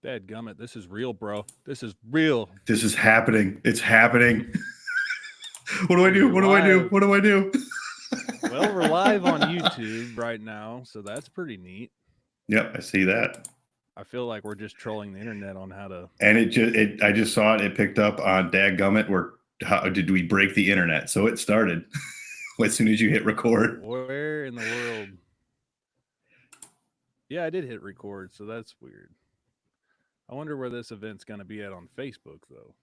Dadgummit, this is real, bro. This is real. This is happening. It's happening. What do I do? We're What do I do? live. What do I do? Well, we're live on YouTube right now, so that's pretty neat. Yep, I see that. I feel like we're just trolling the internet on how to. And I just saw it. It picked up on Dadgummit. How did we break the internet? So it started as soon as you hit record. Where in the world? Yeah, I did hit record, so that's weird. I wonder where this event's going to be at on Facebook, though.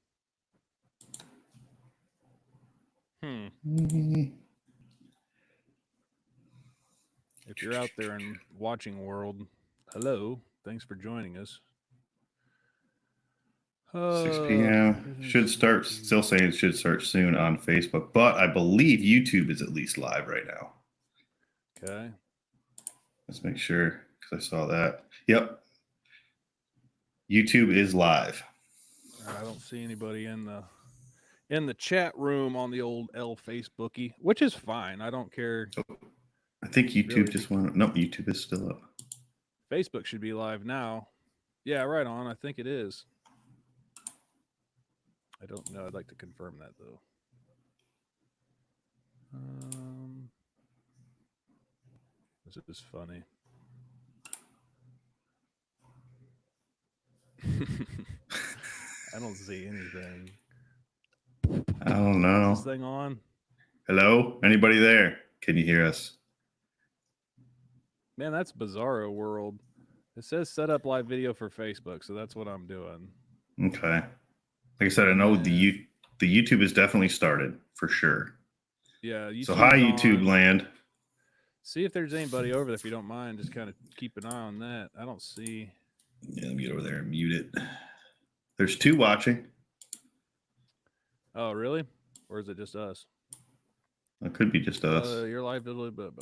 If you're out there in watching world, hello. Thanks for joining us. 6 p.m. Should start. Still saying it should start soon on Facebook, but I believe YouTube is at least live right now. Okay. Let's make sure because I saw that. Yep. YouTube is live. I don't see anybody in the chat room on the old L Facebooky, which is fine. I don't care. I think YouTube really just went. Nope, YouTube is still up. Facebook should be live now. Yeah, right on. I think it is. I don't know. I'd like to confirm that though. This is funny. I don't see anything. I don't know. Is this thing on? Hello? Anybody there? Can you hear us? Man, that's Bizarro World. It says set up live video for Facebook, so that's what I'm doing. Okay. Like I said, I know the YouTube is definitely started for sure. Yeah. So hi, YouTube land. See if there's anybody over there if you don't mind. Just kind of keep an eye on that. I don't see. Yeah, let me get over there and mute it. There's 2 watching. Oh, really? Or is it just us? It could be just us. You're live a little bit.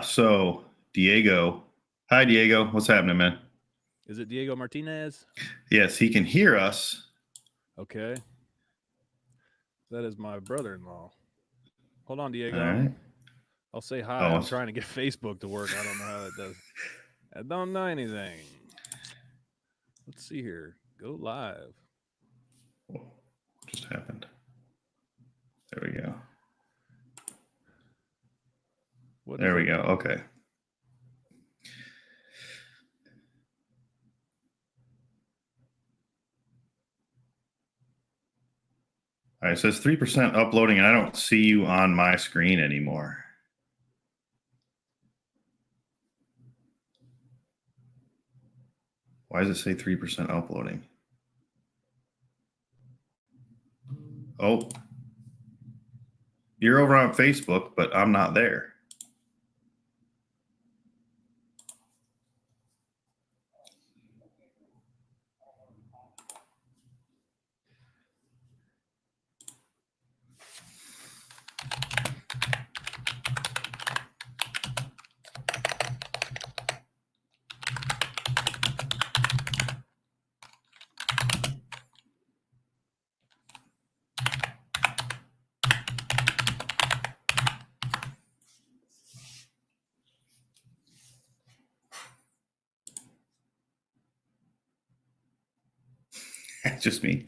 So Diego. Hi, Diego. What's happening, man? Is it Diego Martinez? Yes, he can hear us. Okay. That is my brother-in-law. Hold on, Diego. All right. I'll say hi. I'm trying to get Facebook to work. I don't know how it does. I don't know anything. Let's see here. Go live. What just happened? There we go. There we go. Okay. All right, it says 3% uploading, and I don't see you on my screen anymore. Why does it say 3% uploading? Oh, you're over on Facebook, but I'm not there. It's just me.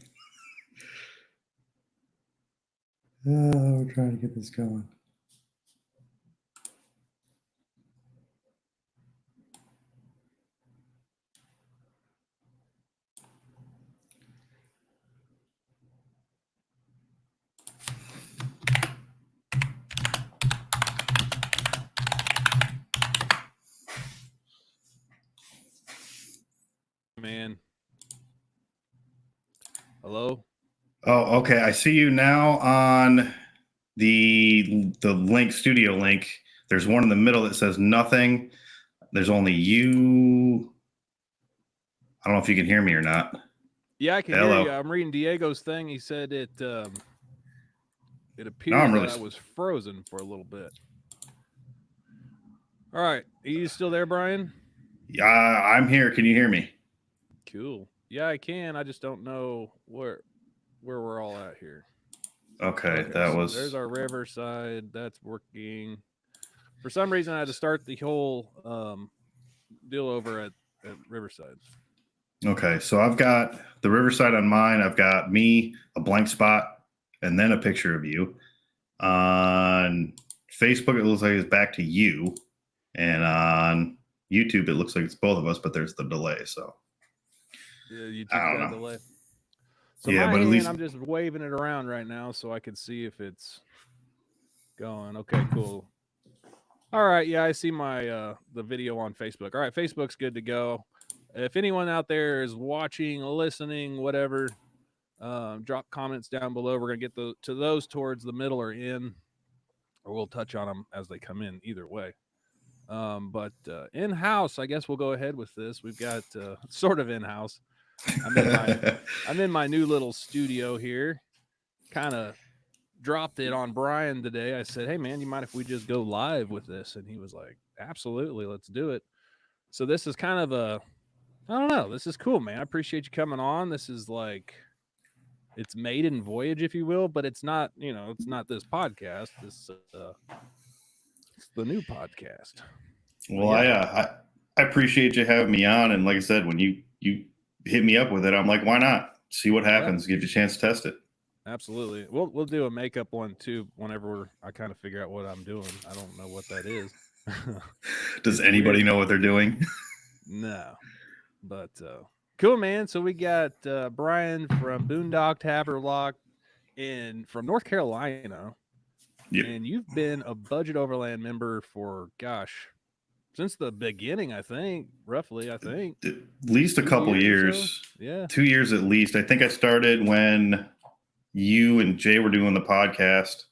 We're trying to get this going. Man. Hello? Oh, okay. I see you now on the link, studio link. There's one in the middle that says nothing. There's only you. I don't know if you can hear me or not. Yeah, I can hear you. I'm reading Diego's thing. He said it appears that I was frozen for a little bit. All right. Are you still there, Brian? Yeah, I'm here. Can you hear me? Cool. Yeah, I can. I just don't know where we're all at here. Okay, that was. There's our Riverside. That's working. For some reason, I had to start the whole deal over at Riverside. Okay, so I've got the Riverside on mine. I've got me, a blank spot, and then a picture of you. On Facebook, it looks like it's back to you. And on YouTube, it looks like it's both of us, but there's the delay. So yeah, YouTube's got a delay. So yeah, my but hand, at least I'm just waving it around right now so I can see if it's going. Okay, cool. All right, yeah, I see my the video on Facebook. All right, Facebook's good to go. If anyone out there is watching, listening, whatever, drop comments down below. We're gonna get to those towards the middle or in, or we'll touch on them as they come in. Either way. But in house, I guess we'll go ahead with this. We've got sort of in house. I'm in my new little studio here. Kind of dropped it on Brian today. I said, "Hey man, you mind if we just go live with this?" And he was like, "Absolutely, let's do it." So this is kind of I don't know. This is cool, man. I appreciate you coming on. This is like, it's maiden voyage, if you will, but it's not. It's not this podcast. It's the new podcast. Well, yeah. I appreciate you having me on, and like I said, when you hit me up with it, I'm like, why not? See what happens. Give you a chance to test it. Absolutely. We'll do a makeup one too whenever I kind of figure out what I'm doing. I don't know what that is. Does anybody know what they're doing? No. But cool, man. So we got Brian from Boondocked Haverlock from North Carolina. Yep. And you've been a Budget Overland member for, since the beginning, I think, roughly, At least a couple years. So. Yeah. 2 years at least. I think I started when you and Jay were doing the podcast,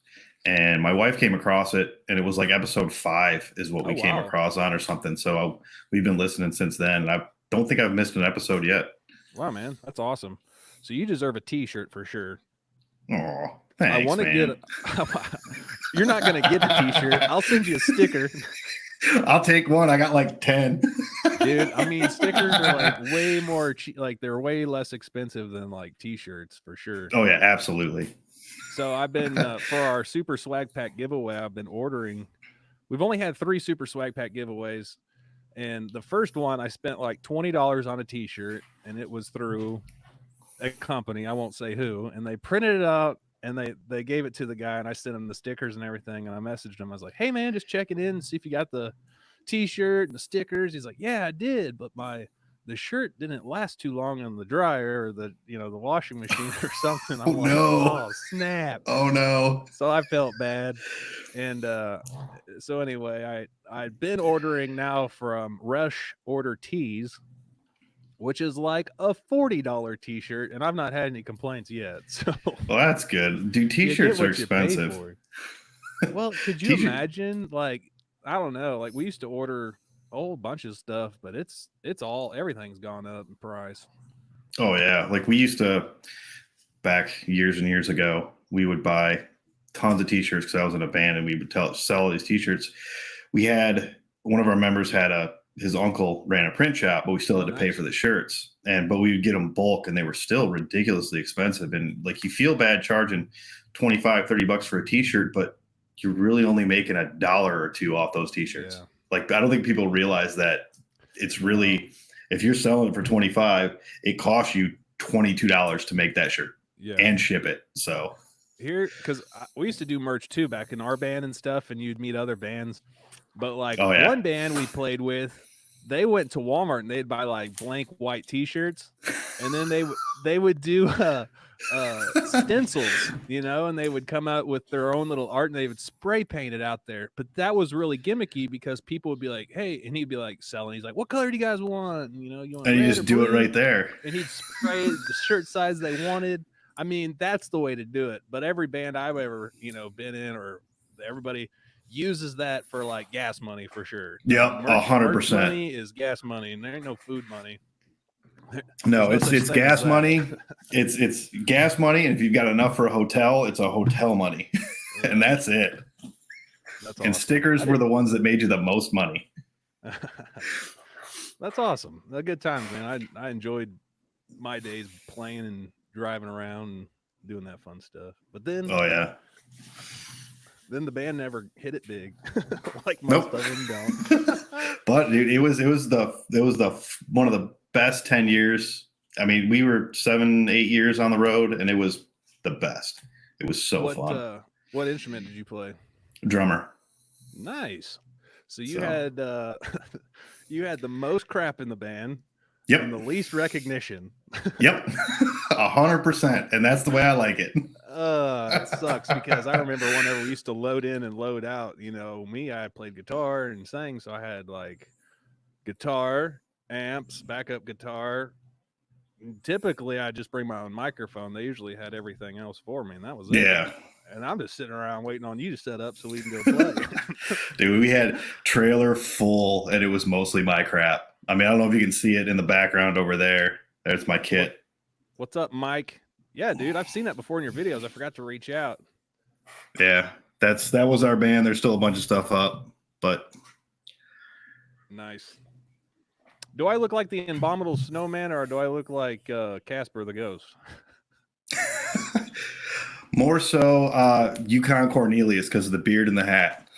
and my wife came across it, and it was like episode 5 is what we came across on or something. So we've been listening since then. And I don't think I've missed an episode yet. Wow, man. That's awesome. So you deserve a t-shirt for sure. Oh, thanks, I want to get You're not going to get the t-shirt. I'll send you a sticker. I'll take one. I got like 10. Dude, I mean, stickers are like way more cheap. Like, they're way less expensive than like t-shirts for sure. Oh yeah, absolutely. So I've been for our Super Swag Pack giveaway, I've been ordering. We've only had 3 Super Swag Pack giveaways, and the first one I spent like $20 on a t-shirt, and it was through a company, I won't say who, and they printed it out and they gave it to the guy, and I sent him the stickers and everything, and I messaged him. I was like, "Hey man, just checking in and see if you got the t-shirt and the stickers." He's like, "Yeah, I did, but the shirt didn't last too long in the dryer or the washing machine or something." I'm like, no. "Oh snap. Oh no." So I felt bad. And so anyway, I'd been ordering now from Rush Order Tees, which is like a $40 t-shirt, and I've not had any complaints yet. So well, that's good. Dude, t-shirts are expensive. Well, could you imagine, like, I don't know, like we used to order a whole bunch of stuff, but everything's gone up in price. Oh yeah, like we used to, back years and years ago, we would buy tons of t-shirts because I was in a band, and we would sell these t-shirts. We had one of our members his uncle ran a print shop, but we still had to pay for the shirts. But we would get them bulk, and they were still ridiculously expensive. And like, you feel bad charging $25-$30 for a t-shirt, but you're really only making $1 or $2 off those t-shirts. Yeah. Like, I don't think people realize that it's really, if you're selling it for $25, it costs you $22 to make that shirt and ship it. So here, because we used to do merch too back in our band and stuff, and you'd meet other bands. But like one band we played with, they went to Walmart and they'd buy like blank white t-shirts, and then they would do stencils, and they would come out with their own little art, and they would spray paint it out there. But that was really gimmicky because people would be like, "Hey," and he'd be like selling. He's like, "What color do you guys want?" And, you want and you just do it right there. And he'd spray the shirt size they wanted. I mean, that's the way to do it. But every band I've ever, been in, or everybody uses that for like gas money for sure. Yep, 100%. Money is gas money, and there ain't no food money. No, it's gas money. It's gas money, and if you've got enough for a hotel, it's a hotel money, and that's it. That's awesome. And stickers were the ones that made you the most money. That's awesome. A good time, man. I enjoyed my days playing and driving around and doing that fun stuff. But then, then the band never hit it big, like most Nope. of them don't. But dude, it was one of the best 10 years. I mean, we were 7-8 years on the road, and it was the best. It was so fun. What instrument did you play? Drummer. Nice. So you had you had the most crap in the band. Yep. And the least recognition. Yep. 100%. And that's the way I like it. It sucks because I remember whenever we used to load in and load out, you know, I played guitar and sang. So I had like guitar, amps, backup guitar. Typically, I just bring my own microphone. They usually had everything else for me, and that was it. Yeah. And I'm just sitting around waiting on you to set up so we can go play. Dude, we had trailer full, and it was mostly my crap. I mean, I don't know if you can see it in the background over there. There's my kit. What's up, Mike? Yeah, dude, I've seen that before in your videos. I forgot to reach out. Yeah, that was our band. There's still a bunch of stuff up, but nice. Do I look like the Abominable Snowman, or do I look like Casper the Ghost? More so Yukon Cornelius because of the beard and the hat.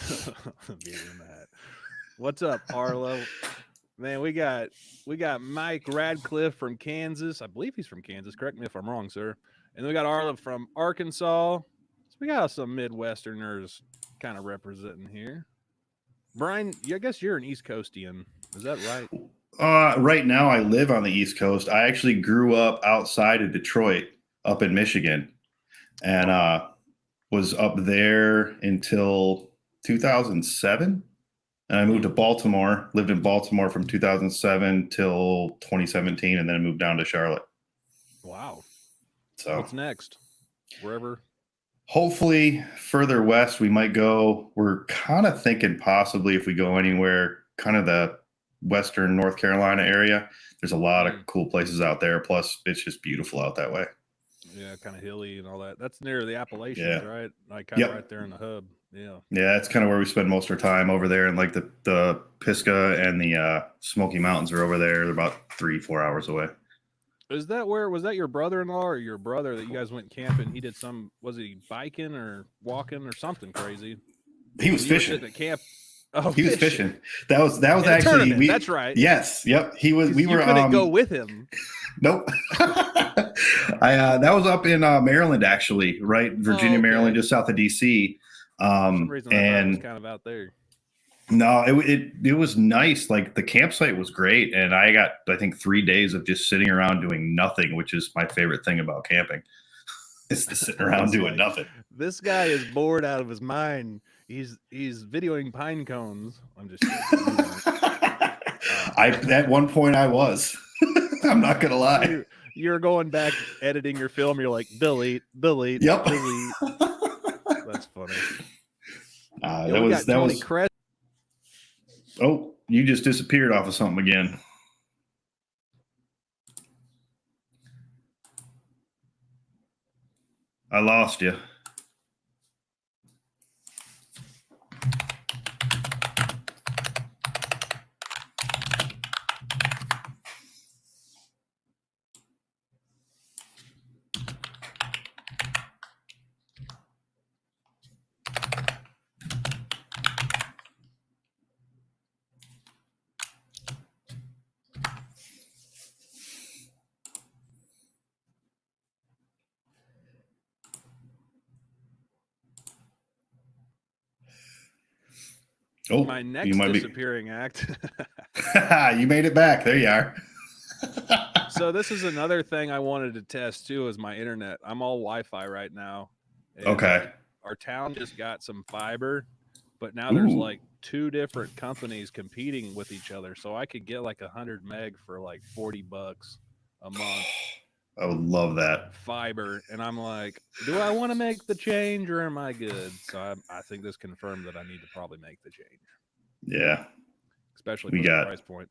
Beard and the hat. What's up, Arlo? Man, we got Mike Radcliffe from Kansas. I believe he's from Kansas. Correct me if I'm wrong, sir. And then we got Arlo from Arkansas. So we got some Midwesterners kind of representing here. Brian, I guess you're an East Coastian. Is that right? Right now, I live on the East Coast. I actually grew up outside of Detroit, up in Michigan, and was up there until 2007. And I moved to Baltimore, lived in Baltimore from 2007 till 2017, and then I moved down to Charlotte. Wow. So what's next? Wherever? Hopefully further west we might go. We're kind of thinking possibly if we go anywhere, kind of the western North Carolina area. There's a lot of cool places out there. Plus, it's just beautiful out that way. Yeah, kind of hilly and all that. That's near the Appalachians, right? Like kind of right there in the hub. Yeah. Yeah, that's kind of where we spend most of our time over there. And like the Pisgah and the Smoky Mountains are over there. They're about 3-4 hours away. Was that your brother-in-law or your brother that you guys went camping? He did was he biking or walking or something crazy? He was fishing at camp. Oh, he was fishing. That was actually that's right. Yes. Yep. He was. We were. Couldn't go with him. Nope. That was up in Maryland, actually, right? Virginia, Maryland, just south of DC. For some reason, it was kind of out there. No, it was nice. Like the campsite was great, and I got I think 3 days of just sitting around doing nothing, which is my favorite thing about camping. Is to sit around doing nothing. This guy is bored out of his mind. He's videoing pine cones. I'm just kidding. At one point I was. I'm not gonna lie. You're going back editing your film. You're like delete. Yep. Delete. That's funny. That was. Oh, you just disappeared off of something again. I lost you. Oh, my next disappearing act. You made it back. There you are. So this is another thing I wanted to test too, is my internet. I'm all Wi-Fi right now. Okay. Our town just got some fiber, but now there's like 2 different companies competing with each other. So I could get like 100 meg for like $40 a month. I would love that. Fiber. And I'm like, do I want to make the change or am I good? So I think this confirmed that I need to probably make the change. Yeah. Especially for the price point.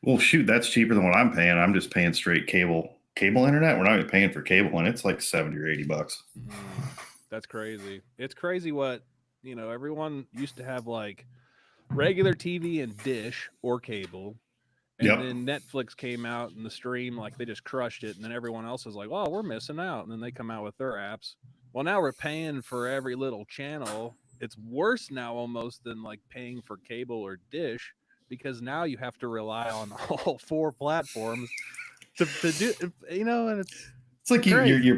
Well, shoot, that's cheaper than what I'm paying. I'm just paying straight cable internet. We're not even paying for cable, and it's like $70 or $80. That's crazy. It's crazy what, everyone used to have like regular TV and dish or cable. And then Netflix came out and the stream, like they just crushed it. And then everyone else is like, oh, we're missing out. And then they come out with their apps. Well, now we're paying for every little channel. It's worse now almost than like paying for cable or dish, because now you have to rely on all 4 platforms to do, and It's like crazy. you're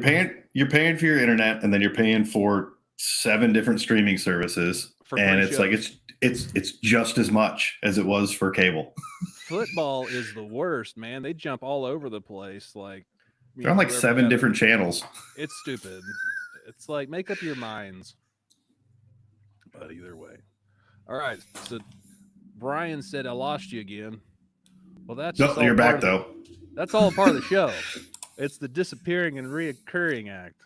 paying for your internet, and then you're paying for 7 different streaming services, For 3 and it's like shows. it's just as much as it was for cable. Football is the worst, man. They jump all over the place, like, They're on like whoever 7 got. different channels. It's stupid. It's like, make up your minds. But either way. All right. So Brian said, I lost you again. Well, that's just No, all you're part back of the though. that's all part of the show. It's the disappearing and reoccurring act.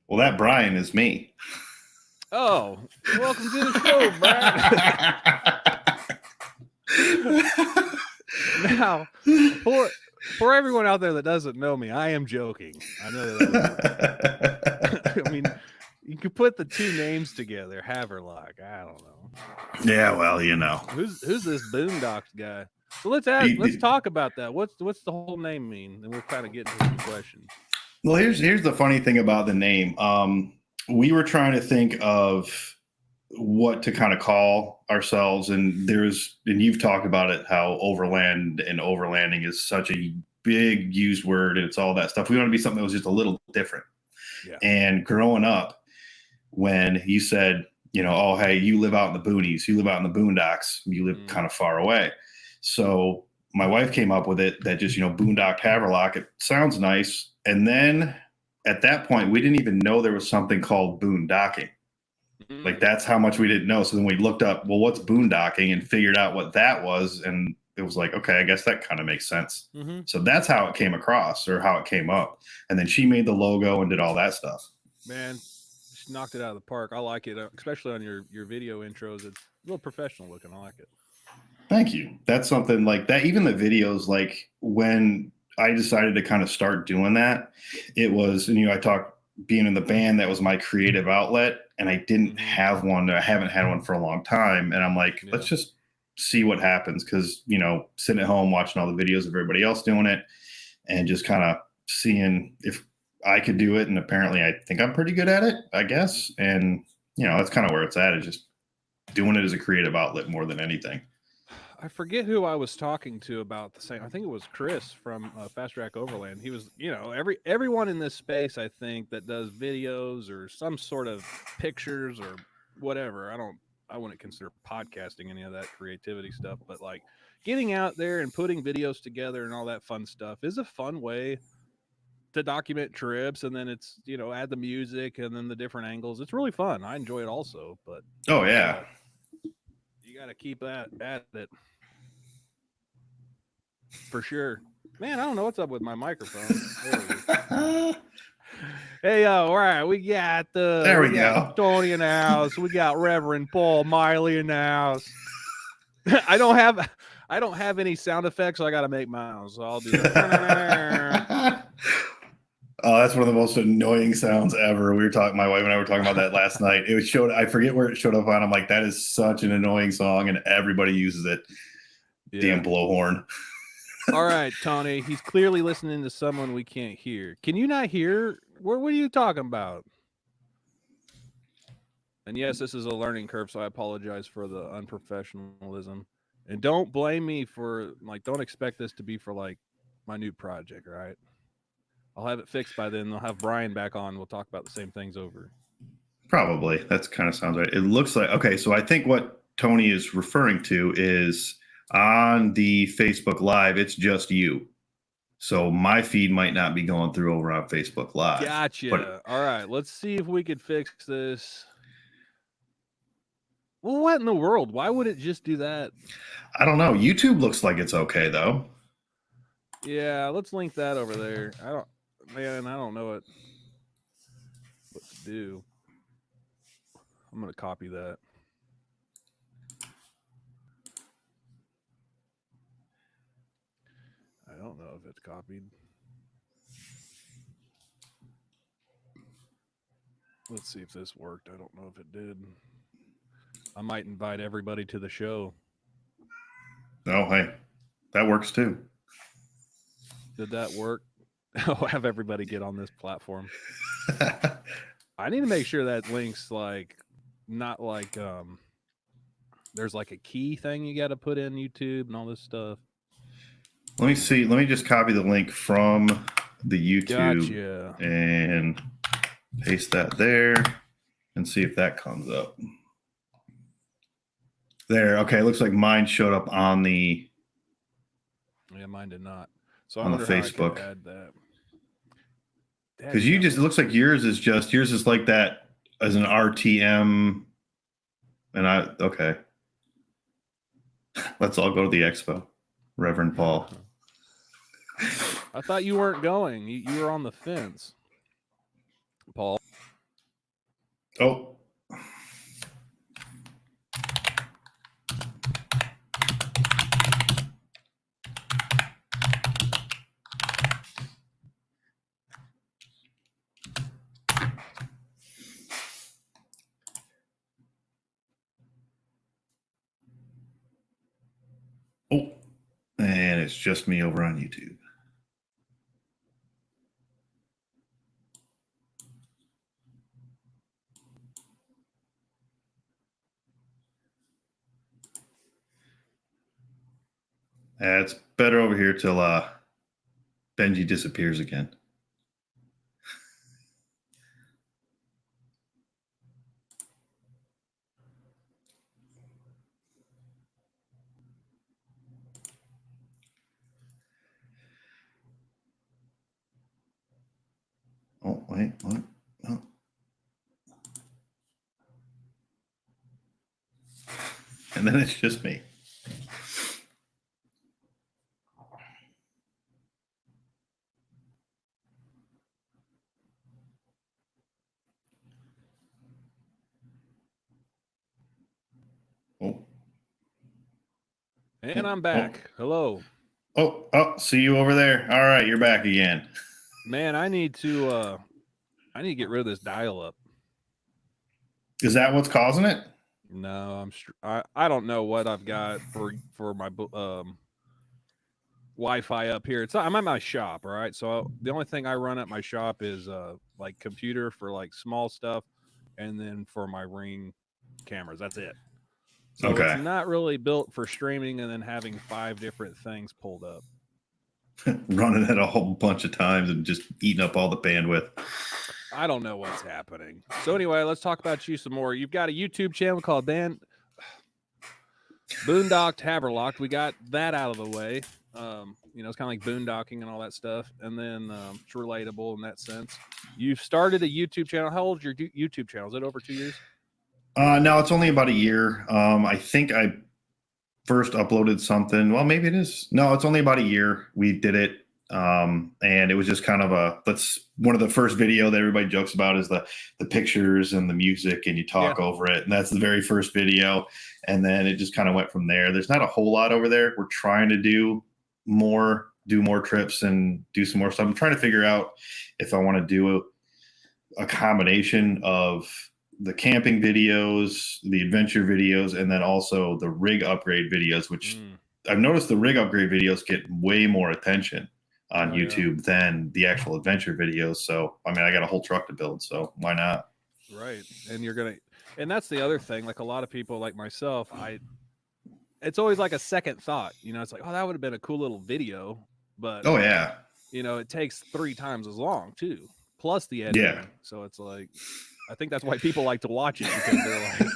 Well, that Brian is me. Oh, welcome to the show, Brian. Now, for everyone out there that doesn't know me, I am joking. I know that. I mean, you could put the 2 names together, Haverlock. I don't know. Yeah, well, you know. Who's this Boondocked guy? So let's talk about that. What's the whole name mean? And we'll kind of get into some questions. Well, here's the funny thing about the name. We were trying to think of what to kind of call ourselves, and you've talked about it, how overland and overlanding is such a big used word, and it's all that stuff. We want to be something that was just a little different. Yeah. And growing up, when you said, oh, hey, you live out in the boonies, you live out in the boondocks, you live kind of far away. So my wife came up with it that just, Boondocked Haverlock. It sounds nice. And then at that point, we didn't even know there was something called boondocking. Like, that's how much we didn't know. So then we looked up, well, what's boondocking, and figured out what that was. And it was like, okay, I guess that kind of makes sense. Mm-hmm. So that's how it came across, or how it came up. And then she made the logo and did all that stuff. Man, she knocked it out of the park. I like it, especially on your video intros. It's a little professional looking. I like it. Thank you. That's something like that. Even the videos, like when I decided to kind of start doing that, it was, and I talked being in the band, that was my creative outlet. And I didn't have one. I haven't had one for a long time. And I'm like, let's just see what happens. Cause, sitting at home, watching all the videos of everybody else doing it, and just kind of seeing if I could do it. And apparently I think I'm pretty good at it, I guess. And, that's kind of where it's at, is just doing it as a creative outlet more than anything. I forget who I was talking to about the same. I think it was Chris from Fast Track Overland. He was, everyone in this space, I think, that does videos or some sort of pictures or whatever. I wouldn't consider podcasting any of that creativity stuff, but like getting out there and putting videos together and all that fun stuff is a fun way to document trips. And then it's, add the music and then the different angles. It's really fun. I enjoy it also, but oh yeah, you got to keep that at it. For sure. Man, I don't know what's up with my microphone. Hey, all right, we got there we go. Tony in the house. We got Reverend Paul Miley in the house. I don't have any sound effects, so I got to make my own. So I'll do that. Oh, that's one of the most annoying sounds ever. My wife and I were talking about that last night. I forget where it showed up on. I'm like, that is such an annoying song, and everybody uses it. Yeah. Damn blowhorn. All right, Tony. He's clearly listening to someone we can't hear. Can you not hear? What are you talking about? And yes, this is a learning curve, so I apologize for the unprofessionalism. And don't blame me for, don't expect this to be for, my new project, all right? I'll have it fixed by then. They'll have Brian back on. We'll talk about the same things over. Probably. That kind of sounds right. It looks like, okay, so I think what Tony is referring to is on the Facebook Live, it's just you. So my feed might not be going through over on Facebook Live. Gotcha. But, all right, let's see if we could fix this. Well, what in the world? Why would it just do that? I don't know. YouTube looks like it's okay, though. Yeah, let's link that over there. I don't know what to do. I'm going to copy that. I don't know if it's copied. Let's see if this worked. I don't know if it did. I might invite everybody to the show. Oh, hey, that works too. Did that work? I'll have everybody get on this platform. I need to make sure that link's like not like there's like a key thing you got to put in YouTube and all this stuff. Let me see. Let me just copy the link from the YouTube Gotcha. and paste that there and see if that comes up. There. Okay. Looks like mine showed up on the. Yeah, mine did not. So On I the wonder how I Facebook. could add that. Because you just, it looks like yours is like that as an RTM. And okay. Let's all go to the expo. Reverend Paul. I thought you weren't going. You were on the fence, Paul. Oh. Oh, and it's just me over on YouTube. It's better over here till Benji disappears again. Oh, wait, what? Oh. And then it's just me. Oh. And I'm back. Oh. Hello. Oh, see you over there. All right, you're back again. Man, I need to get rid of this dial-up. Is that what's causing it? No, I don't know what I've got for my Wi-Fi up here. I'm at my shop, all right? So the only thing I run at my shop is like computer for like small stuff, and then for my Ring cameras. That's it. So Okay. it's not really built for streaming and then having 5 different things pulled up. Running it a whole bunch of times and just eating up all the bandwidth. I don't know what's happening. So anyway, let's talk about you some more. You've got a YouTube channel called Boondocked Haverlock. We got that out of the way. It's kind of like boondocking and all that stuff. And then it's relatable in that sense. You've started a YouTube channel. How old is your YouTube channel? Is it over 2 years? No, it's only about a year. I think I first uploaded something. Well, maybe it is. No, it's only about a year. We did it. And it was just kind of that's one of the first video that everybody jokes about is the pictures and the music and you talk over it. And that's the very first video. And then it just kind of went from there. There's not a whole lot over there. We're trying to do more trips and do some more stuff. I'm trying to figure out if I want to do a combination of the camping videos, the adventure videos, and then also the rig upgrade videos, which I've noticed the rig upgrade videos get way more attention on YouTube than the actual adventure videos. So, I mean, I got a whole truck to build, so why not? Right. And that's the other thing. Like a lot of people like myself, it's always like a second thought, it's like, oh, that would have been a cool little video, but oh yeah, it takes 3 times as long too, plus the editing. Yeah. So it's like, I think that's why people like to watch it because they're like,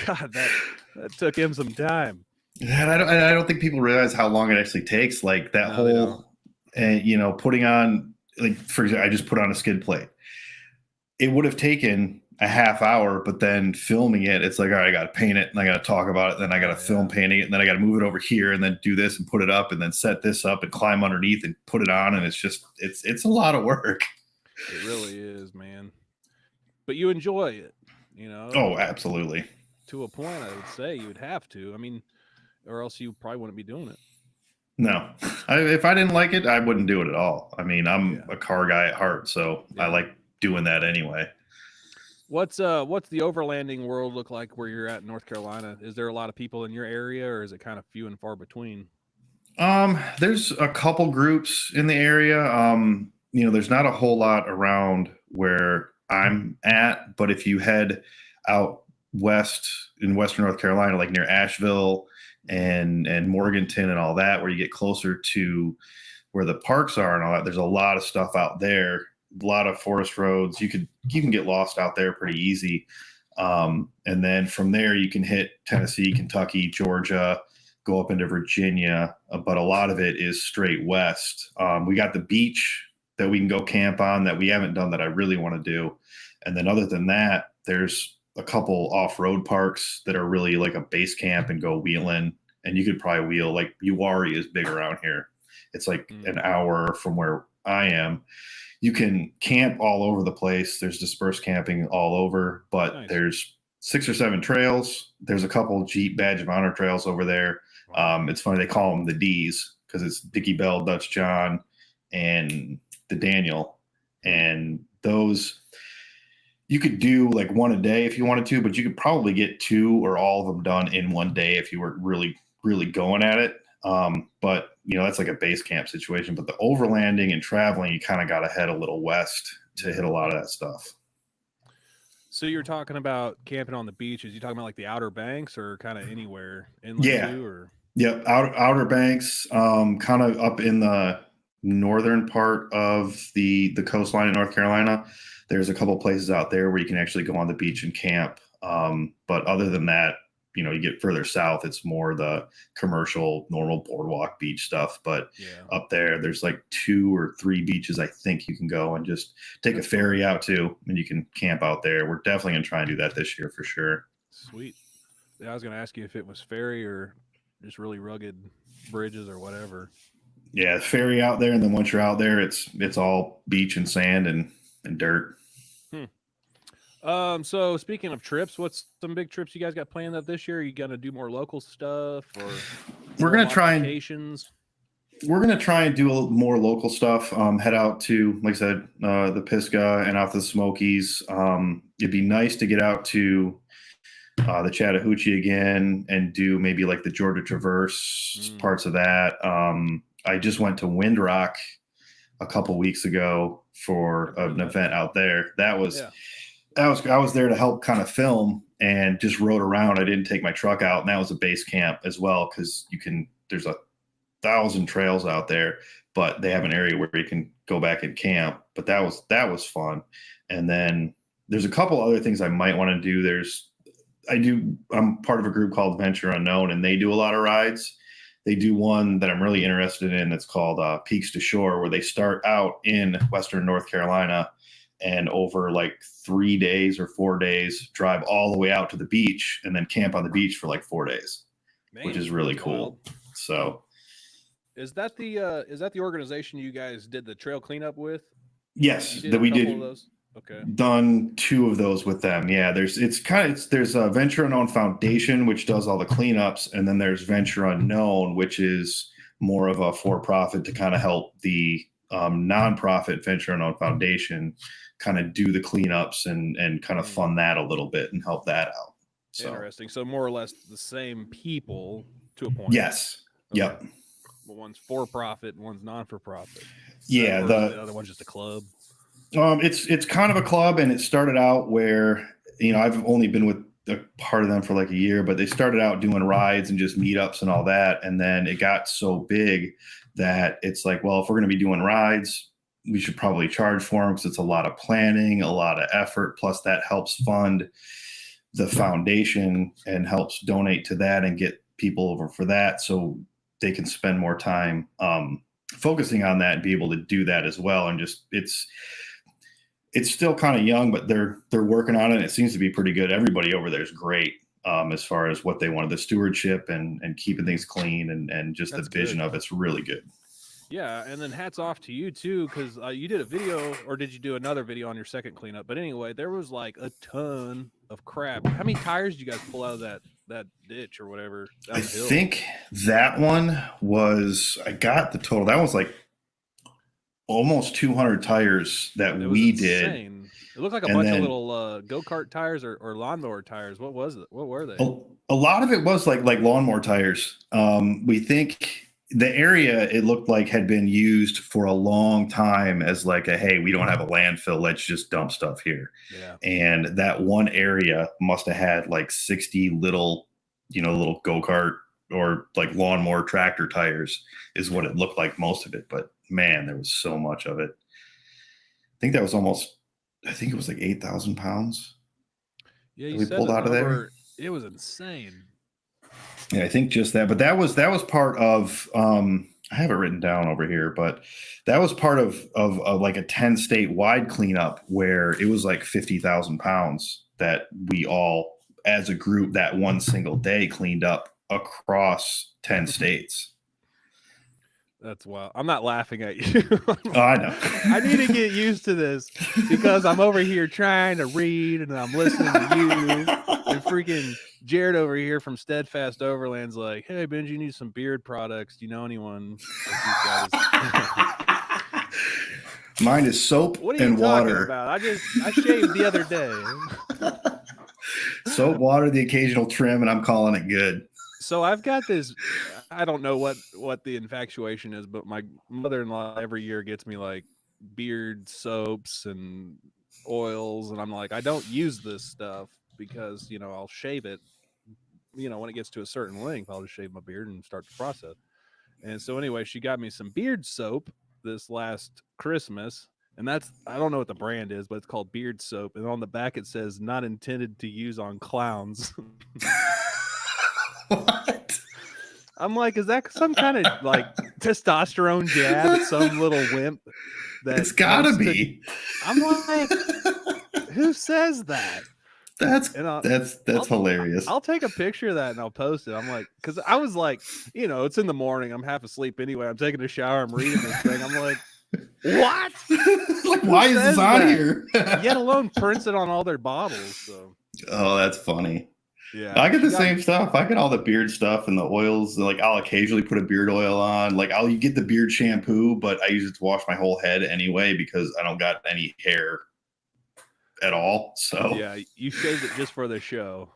God, that took him some time. And I don't think people realize how long it actually takes. Like that whole, putting on, like, for example, I just put on a skid plate. It would have taken a half hour, but then filming it, it's like, all right, I got to paint it and I got to talk about it. Then I got to film painting it. And then I got to move it over here and then do this and put it up and then set this up and climb underneath and put it on. And it's just, it's a lot of work. It really is, man. But you enjoy it, Oh, absolutely. To a point, I would say you would have to. I mean, or else you probably wouldn't be doing it. No, if I didn't like it, I wouldn't do it at all. I mean, I'm a car guy at heart, so I like doing that anyway. What's the overlanding world look like where you're at in North Carolina? Is there a lot of people in your area, or is it kind of few and far between? There's a couple groups in the area. there's not a whole lot around where I'm at, but if you head out west in Western North Carolina, like near Asheville and Morganton and all that, where you get closer to where the parks are and all that, there's a lot of stuff out there, a lot of forest roads. You can get lost out there pretty easy. And then from there you can hit Tennessee, Kentucky, Georgia, go up into Virginia, but a lot of it is straight west. We got the beach that we can go camp on that we haven't done that I really want to do. And then other than that, there's a couple off-road parks that are really like a base camp and go wheeling. And you could probably wheel, like Uwharrie is big around here. It's like an hour from where I am. You can camp all over the place. There's dispersed camping all over, but Nice. there's 6 or 7 trails. There's a couple Jeep Badge of Honor trails over there. It's funny, they call them the D's because it's Dickie Bell, Dutch John, and the Daniel. And those you could do like one a day if you wanted to, but you could probably get 2 or all of them done in one day if you were really, really going at it. But that's like a base camp situation. But the overlanding and traveling, you kind of got to head a little west to hit a lot of that stuff. So you're talking about camping on the beaches. You talking about like the Outer Banks or kind of anywhere inland Yeah. too, or? Yep. Outer Banks, kind of up in the northern part of the coastline in North Carolina. There's a couple places out there where you can actually go on the beach and camp. But other than that, you get further south, it's more the commercial, normal boardwalk beach stuff. But up there's like 2 or 3 beaches I think you can go and just take a ferry out to, and you can camp out there. We're definitely going to try and do that this year for sure. Sweet. Yeah, I was going to ask you if it was ferry or just really rugged bridges or whatever. Yeah, ferry out there, and then once you're out there, it's all beach and sand and dirt. So speaking of trips, what's some big trips you guys got planned up this year? Are you gonna do more local stuff, or we're gonna try and do more local stuff. Head out to, like I said, the Pisgah and out to the Smokies. It'd be nice to get out to the Chattahoochee again and do maybe like the Georgia Traverse, parts of that. I just went to Windrock a couple weeks ago for an event out there. I was there to help kind of film and just rode around. I didn't take my truck out, and that was a base camp as well, because there's 1,000 trails out there, but they have an area where you can go back and camp. But that was fun. And then there's a couple other things I might want to do. I'm part of a group called Venture Unknown, and they do a lot of rides. They do one that I'm really interested in that's called Peaks to Shore, where they start out in Western North Carolina and over like 3 days or 4 days drive all the way out to the beach and then camp on the beach for like 4 days. Man, which is really cool. Wild. So is that the organization you guys did the trail cleanup with? Yes, that we did. Those? Okay. Done 2 of those with them. Yeah, there's a Venture Unknown Foundation, which does all the cleanups, and then there's Venture Unknown, which is more of a for-profit to kind of help the nonprofit Venture Unknown Foundation kind of do the cleanups and kind of fund that a little bit and help that out. So. Interesting. So more or less the same people to a point. Yes. Okay. Yep. But one's for profit and one's non for profit. Yeah. The other one's just a club. It's kind of a club, and it started out where I've only been with a part of them for like a year, but they started out doing rides and just meetups and all that, and then it got so big that it's like, well, if we're going to be doing rides, we should probably charge for them, because it's a lot of planning, a lot of effort. Plus that helps fund the foundation and helps donate to that and get people over for that, so they can spend more time focusing on that and be able to do that as well. And just it's still kind of young, but they're working on it. And it seems to be pretty good. Everybody over there is great as far as what they wanted, the stewardship and keeping things clean and just the vision of it's really good. Yeah, and then hats off to you too, because you did a video, or did you do another video on your second cleanup? But anyway, there was like a ton of crap. How many tires did you guys pull out of that ditch or whatever? I think that one was, I got the total. That was like almost 200 tires that we insane. Did. It looked like a bunch of little go-kart tires or lawnmower tires. What was it? What were they? A lot of it was like lawnmower tires. We think the area, it looked like, had been used for a long time as like a, hey, we don't have a landfill, let's just dump stuff here. Yeah. And that one area must have had like 60 little, little go-kart or like lawnmower tractor tires is what it looked like, most of it. But man, there was so much of it. I think it was like 8,000 pounds. Yeah, you we said pulled the out of there. number. It was insane. Yeah, I think just that, but that was part of. I have it written down over here, but that was part of like a 10 state wide cleanup where it was like 50,000 pounds that we all, as a group, that one single day cleaned up across 10 states. That's wild. I'm not laughing at you. Oh, I know. I need to get used to this because I'm over here trying to read and I'm listening to you and freaking Jared over here from Steadfast Overland's like, hey, Benji, you need some beard products. Do you know anyone? Mine is soap what are you and talking water. about? I shaved the other day. Soap, water, the occasional trim, and I'm calling it good. So I've got this, I don't know what the infatuation is, but my mother-in-law every year gets me like beard soaps and oils. And I'm like, I don't use this stuff because, I'll shave it, when it gets to a certain length, I'll just shave my beard and start the process. And so anyway, she got me some beard soap this last Christmas. And I don't know what the brand is, but it's called beard soap. And on the back, it says not intended to use on clowns. What? I'm like, is that some kind of like testosterone jab at some little wimp? It's gotta be. I'm like, who says that? That's hilarious. I'll take a picture of that and I'll post it. I'm like, because I was like, it's in the morning. I'm half asleep anyway. I'm taking a shower. I'm reading this thing. I'm like, what? Like, why is this on here? Yet alone prints it on all their bottles. So. Oh, that's funny. Yeah, I get the same stuff. I get all the beard stuff and the oils. Like, I'll occasionally put a beard oil on. Like, I'll get the beard shampoo, but I use it to wash my whole head anyway because I don't got any hair at all. So yeah, you shaved it just for the show.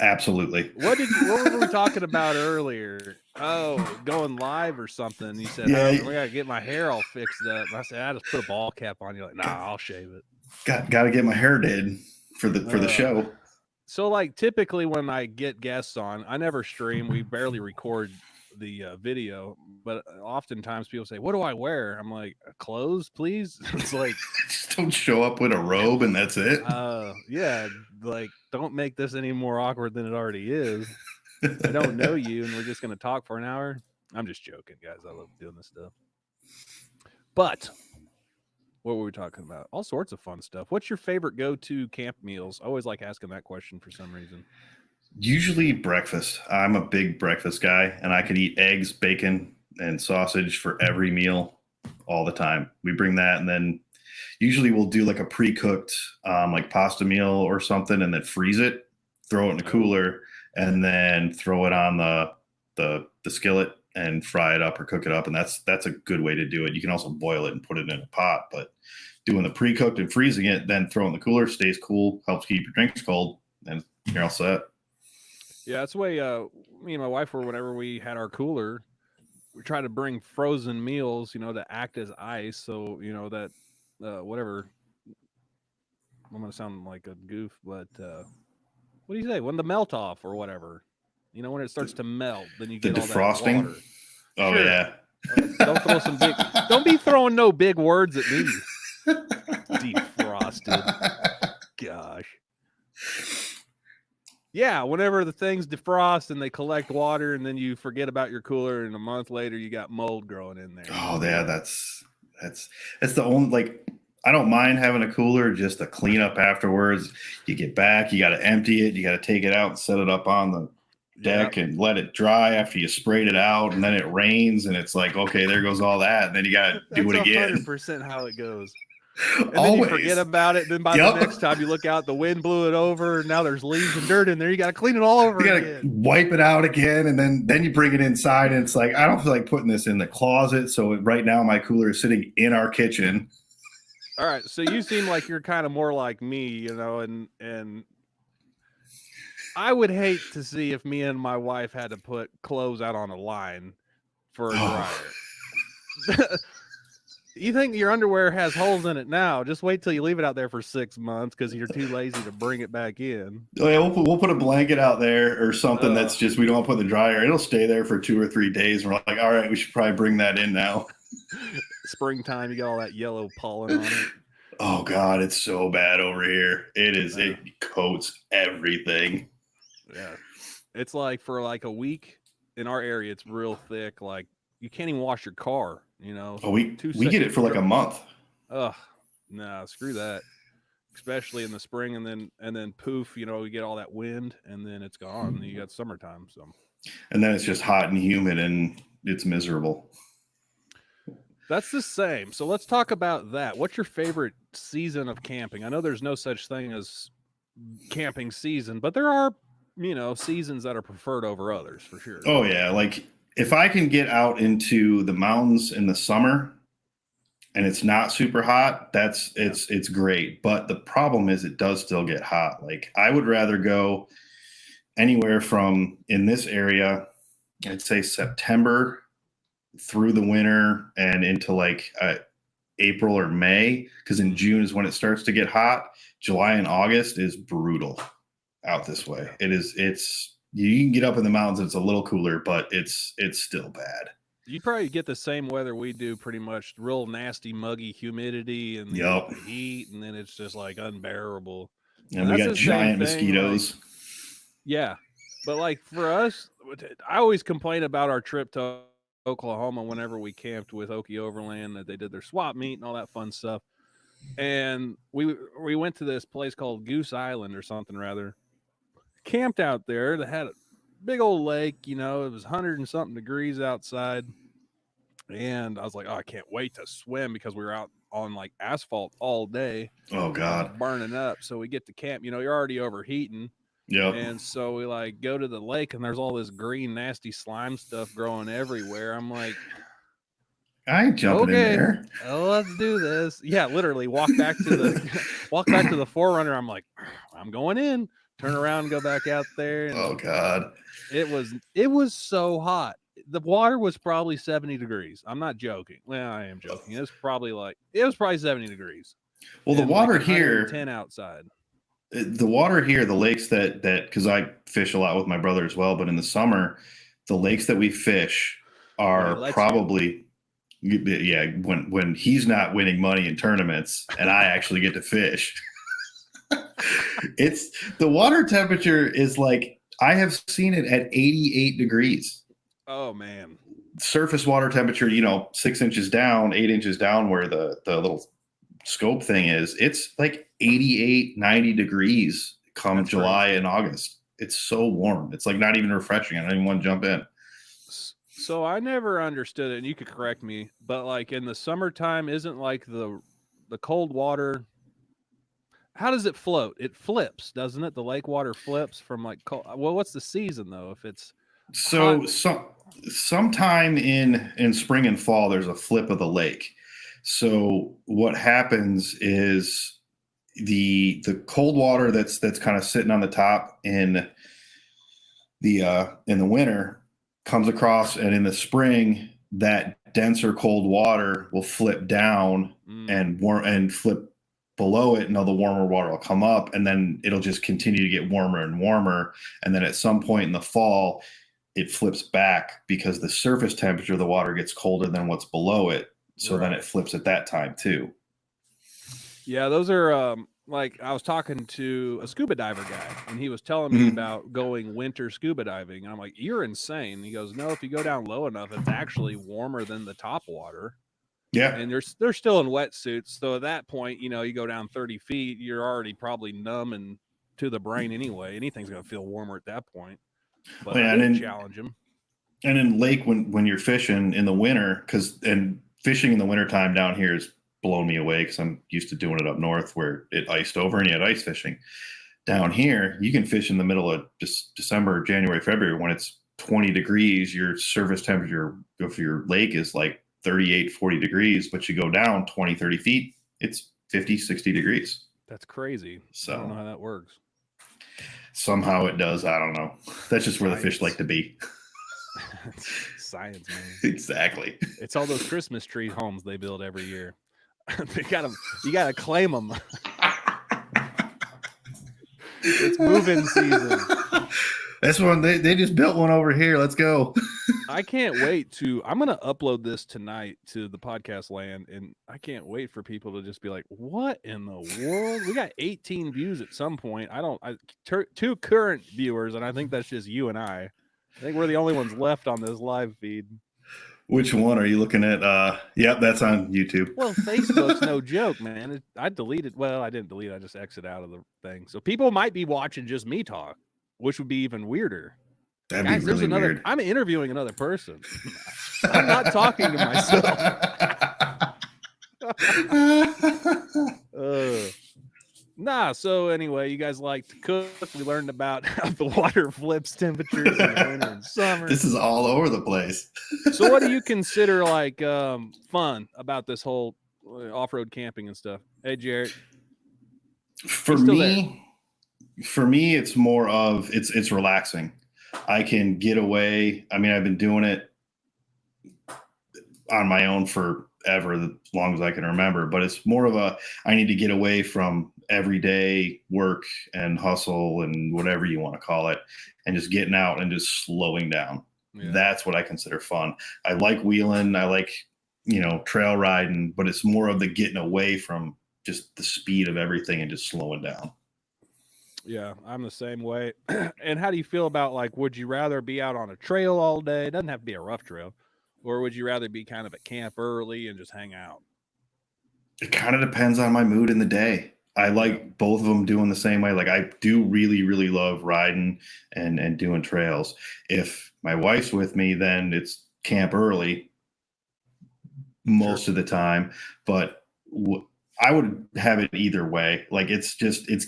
Absolutely. What were we talking about earlier? Oh, going live or something. You said, yeah, we gotta get my hair all fixed up. And I said, I just put a ball cap on. You're like, nah, I'll shave it. Got to get my hair did for the show. So, like, typically when I get guests on, I never stream. We barely record the video, but oftentimes people say, what do I wear? I'm like, clothes, please. It's like, just don't show up with a robe and that's it. Yeah, like, don't make this any more awkward than it already is. I don't know you and we're just gonna talk for an hour. I'm just joking, guys. I love doing this stuff. But what were we talking about? All sorts of fun stuff. What's your favorite go-to camp meals? I always like asking that question for some reason. Usually breakfast. I'm a big breakfast guy, and I could eat eggs, bacon, and sausage for every meal all the time. We bring that, and then usually we'll do like a pre-cooked like pasta meal or something, and then freeze it, throw it in the cooler, and then throw it on the skillet and fry it up or cook it up. And that's a good way to do it. You can also boil it and put it in a pot, but doing the pre-cooked and freezing it, then throw it in the cooler, stays cool, helps keep your drinks cold, and you're all set. Yeah, that's the way me and my wife were whenever we had our cooler. We try to bring frozen meals, to act as ice. So, that whatever. I'm going to sound like a goof, but what do you say? When the melt off or whatever. When it starts to melt, then you get all defrosting. That water. Oh, sure. Yeah. Don't be throwing no big words at me. Defrosted. Gosh. Yeah, whenever the things defrost and they collect water and then you forget about your cooler and a month later you got mold growing in there. Oh, yeah, that's the only, like, I don't mind having a cooler just to clean up afterwards. You get back, you got to empty it, you got to take it out and set it up on the deck and let it dry after you sprayed it out, and then it rains and it's like, okay, there goes all that, and then you got to do it again. 100% how it goes. And then you forget about it. Then by the next time you look out, the wind blew it over. Now there's leaves and dirt in there. You got to clean it all over. You got to wipe it out again, and then you bring it inside, and it's like, I don't feel like putting this in the closet. So right now my cooler is sitting in our kitchen. All right, so you seem like you're kind of more like me, and I would hate to see if me and my wife had to put clothes out on a line for a dryer. You think your underwear has holes in it now? Just wait till you leave it out there for 6 months because you're too lazy to bring it back in. Oh, yeah, we'll put a blanket out there or something that's just, we don't want to put in the dryer. It'll stay there for 2 or 3 days. We're like, all right, we should probably bring that in now. Springtime, you got all that yellow pollen on it. Oh God, it's so bad over here. It is. It coats everything. Yeah, it's like for like a week in our area, it's real thick. Like you can't even wash your car. You know. Oh, we get it for like a month. Ugh, no, screw that. Especially in the spring, and then poof, you know, you get all that wind, and then it's gone. And you got summertime. So. And then it's just hot and humid, and it's miserable. That's the same. So let's talk about that. What's your favorite season of camping? I know there's no such thing as camping season, but there are, you know, seasons that are preferred over others for sure. Oh yeah, like if I can get out into the mountains in the summer and it's not super hot, it's great. But the problem is it does still get hot. Like I would rather go anywhere from in this area, I'd say September through the winter and into like April or May, because in June is when it starts to get hot. July and August is brutal out this way. It's you can get up in the mountains, it's a little cooler, but it's still bad. You probably get the same weather we do, pretty much real nasty, muggy humidity and the heat, and then it's just like unbearable. And we got giant mosquitoes. Like, yeah, but like for us, I always complain about our trip to Oklahoma whenever we camped with Okie Overland, that they did their swap meet and all that fun stuff. And we went to this place called Goose Island or something rather. Camped out there. They had a big old lake, you know, it was 100 and something degrees outside. And I was like, oh, I can't wait to swim because we were out on like asphalt all day. Oh God. Burning up. So we get to camp, you know, you're already overheating. Yeah. And so we like go to the lake and there's all this green, nasty slime stuff growing everywhere. I'm like, I ain't jumping in there. Oh, let's do this. Yeah, literally walk back to the Forerunner. I'm like, I'm going in, turn around and go back out there. And oh God. It was so hot. The water was probably 70 degrees. I'm not joking. Well, I am joking. It was probably 70 degrees. Well, the water here, 10 outside. The water here, the lakes that because I fish a lot with my brother as well, but in the summer, the lakes that we fish are probably when he's not winning money in tournaments and I actually get to fish. It's the water temperature is like I have seen it at 88 degrees. Oh man. Surface water temperature, 6 inches down, 8 inches down where the little scope thing is, it's like 88, 90 degrees come July and August. It's so warm. It's like not even refreshing. I don't even want to jump in. So I never understood it, and you could correct me, but like in the summertime, isn't like the cold water, how does it float? It flips, doesn't it? The lake water flips from like cold. Well, what's the season though? If it's sometime in spring and fall, there's a flip of the lake. So what happens is the cold water that's kind of sitting on the top in the winter comes across, and in the spring that denser cold water will flip down and flip below it, and all the warmer water will come up, and then it'll just continue to get warmer and warmer, and then at some point in the fall it flips back because the surface temperature of the water gets colder than what's below it. So then it flips at that time too. Yeah, those are like I was talking to a scuba diver guy, and he was telling me about going winter scuba diving. And I'm like, you're insane. He goes, no, if you go down low enough, it's actually warmer than the top water. Yeah. And they're still in wetsuits. So at that point, you go down 30 feet, you're already probably numb and to the brain anyway. Anything's going to feel warmer at that point. But I didn't challenge him. And in lake, when you're fishing in the winter, and fishing in the wintertime down here has blown me away because I'm used to doing it up north where it iced over and you had ice fishing. Down here, you can fish in the middle of December, January, February when it's 20 degrees. Your surface temperature of your lake is like 38, 40 degrees, but you go down 20, 30 feet, it's 50, 60 degrees. That's crazy. So I don't know how that works. Somehow it does. I don't know. That's just where the fish like to be. Science, man. Exactly. It's all those Christmas tree homes they build every year. You gotta claim them. It's moving season. That's one they just built one over here. Let's go. I can't wait I'm gonna upload this tonight to the podcast land, and I can't wait for people to just be like, what in the world? We got 18 views at some point. Two current viewers, and I think that's just you and I think we're the only ones left on this live feed. Which one are you looking at? Yep, that's on YouTube. Well, Facebook's no joke, man. I deleted. Well, I didn't delete it. I just exit out of the thing. So people might be watching just me talk, which would be even weirder. That'd be really weird. I'm interviewing another person. I'm not talking to myself. So anyway, you guys like to cook. We learned about how the water flips temperatures in the winter and summer. This is all over the place. So what do you consider like fun about this whole off-road camping and stuff? Hey, Jared. For me, it's more of it's relaxing. I can get away. I mean, I've been doing it on my own forever, as long as I can remember, but it's more of I need to get away from everyday work and hustle and whatever you want to call it, and just getting out and just slowing down. Yeah. That's what I consider fun. I like wheeling. I like, trail riding, but it's more of the getting away from just the speed of everything and just slowing down. Yeah, I'm the same way. And how do you feel about, like, would you rather be out on a trail all day? It doesn't have to be a rough trail. Or would you rather be kind of at camp early and just hang out? It kind of depends on my mood in the day. I like both of them doing the same way. Like, I do really, really love riding and doing trails. If my wife's with me, then it's camp early most of the time. But I would have it either way. Like, it's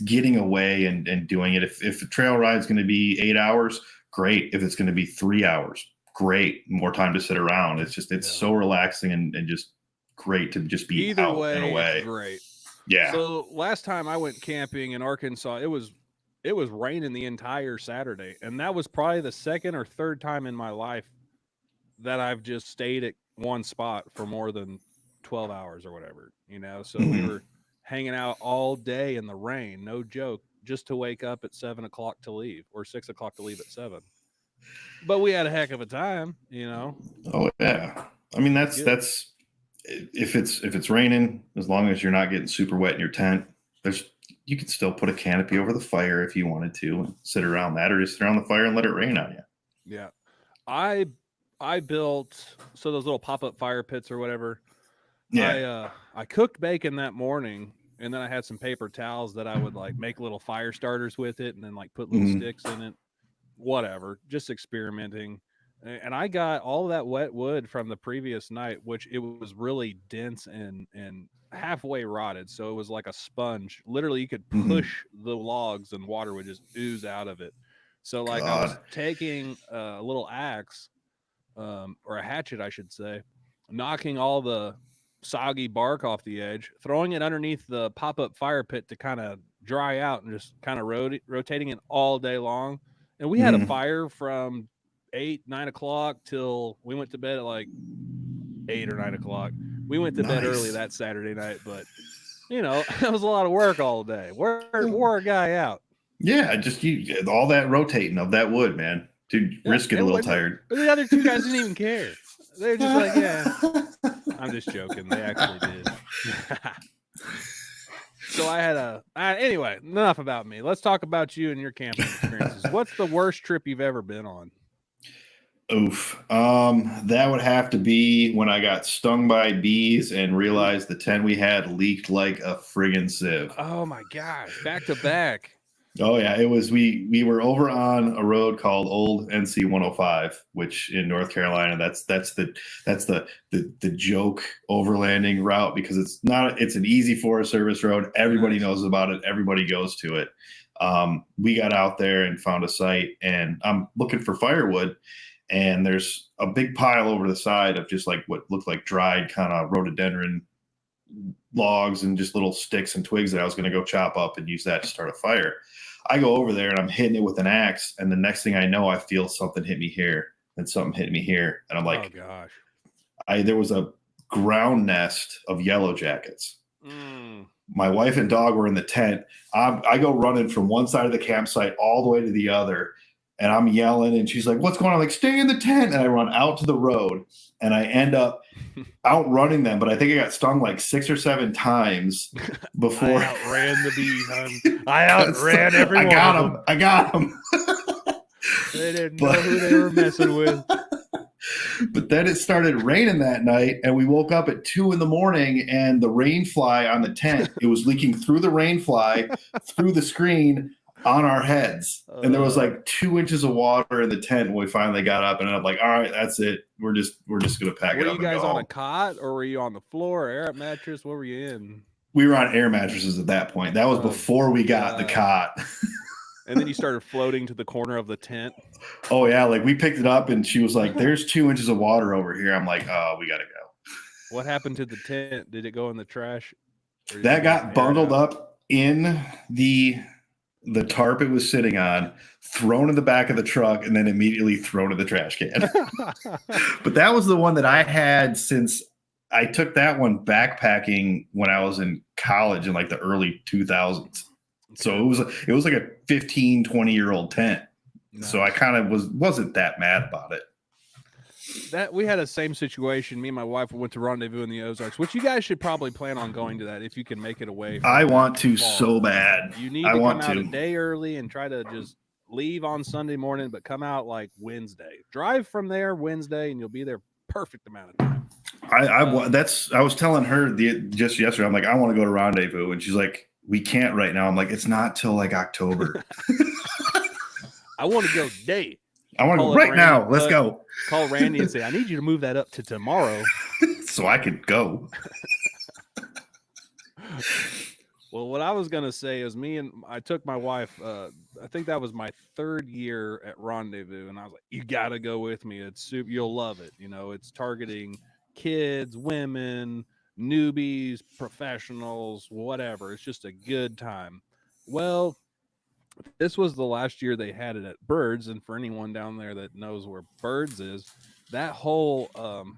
getting away and doing it. If a trail ride is going to be 8 hours, great. If it's going to be 3 hours, great. More time to sit around. It's so relaxing and just great to just be either out way, and away. It's great. Yeah. So last time I went camping in Arkansas, it was raining the entire Saturday. And that was probably the second or third time in my life that I've just stayed at one spot for more than 12 hours or whatever, so we were hanging out all day in the rain, no joke, just to wake up at 7 o'clock to leave, or 6 o'clock to leave at 7. But we had a heck of a time, Oh yeah. I mean, that's if it's raining, as long as you're not getting super wet in your tent, you could still put a canopy over the fire if you wanted to and sit around that, or just sit around the fire and let it rain on you. Yeah. I built those little pop-up fire pits or whatever. Yeah. I cooked bacon that morning, and then I had some paper towels that I would like make little fire starters with it, and then like put little sticks in it, whatever, just experimenting. And I got all of that wet wood from the previous night, which it was really dense and halfway rotted. So it was like a sponge. Literally, you could push the logs and water would just ooze out of it. So like I was taking a little axe, or a hatchet, I should say, knocking all the soggy bark off the edge, throwing it underneath the pop-up fire pit to kind of dry out, and just kind of rotating it all day long. And we had a fire from 8-9 o'clock till we went to bed at like 8 or 9 o'clock. We went to bed early that Saturday night, but it was a lot of work all day. Wore a guy out. Yeah, just all that rotating of that wood, man. Dude, risk get a little tired. But the other two guys didn't even care. They're just like, yeah. I'm just joking. They actually did. So I had anyway, enough about me. Let's talk about you and your camping experiences. What's the worst trip you've ever been on? Oof. That would have to be when I got stung by bees and realized the tent we had leaked like a friggin' sieve. Oh my gosh. Back to back. Oh yeah, it was. We were over on a road called Old NC 105, which in North Carolina, that's the joke overlanding route, because it's an easy Forest Service road. Everybody knows about it. Everybody goes to it. We got out there and found a site, and I'm looking for firewood, and there's a big pile over the side of just like what looked like dried kind of rhododendron logs and just little sticks and twigs that I was going to go chop up and use that to start a fire. I go over there and I'm hitting it with an axe, and the next thing I know, I feel something hit me here and something hit me here, and I'm like, oh gosh, there was a ground nest of yellow jackets. My wife and dog were in the tent. I go running from one side of the campsite all the way to the other, and I'm yelling, and she's like, what's going on? I'm like, stay in the tent. And I run out to the road, and I end up outrunning them, but I think I got stung like 6 or 7 times before. I outran the bees, hon. I outran everyone. I got them. They didn't know who they were messing with. But then it started raining that night, and we woke up at 2 a.m, and the rain fly on the tent, it was leaking through the rain fly, through the screen on our heads. And there was like 2 inches of water in the tent when we finally got up, and I'm like, all right, that's it. We're just going to pack it up. Were you guys on a cot, or were you on the floor, air mattress? What were you in? We were on air mattresses at that point. That was before we got the cot. And then you started floating to the corner of the tent. Oh yeah, like we picked it up, and she was like, "There's 2 inches of water over here." I'm like, "Oh, we gotta go." What happened to the tent? Did it go in the trash? That got bundled up in the tarp it was sitting on, thrown in the back of the truck, and then immediately thrown in the trash can. But that was the one that I had since I took that one backpacking when I was in college in like the early 2000s. So it was like a 15, 20-year-old tent. Nice. So I kind of wasn't that mad about it. That we had a same situation. Me and my wife went to Rendezvous in the Ozarks, which you guys should probably plan on going to that if you can make it away. I want to so bad. You need to come out a day early and try to just leave on Sunday morning, but come out like Wednesday. Drive from there Wednesday, and you'll be there perfect amount of time. I was telling her just yesterday. I'm like, I want to go to Rendezvous, and she's like, we can't right now. I'm like, it's not till like October. I want to go today. I want to go right now. Let's go. Call Randy and say, I need you to move that up to tomorrow. So I could go. Well, what I was going to say is I took my wife, I think that was my 3rd year at Rendezvous. And I was like, you got to go with me. You'll love it. You know, it's targeting kids, women, newbies, professionals, whatever. It's just a good time. Well, this was the last year they had it at Birds, and for anyone down there that knows where Birds is, that whole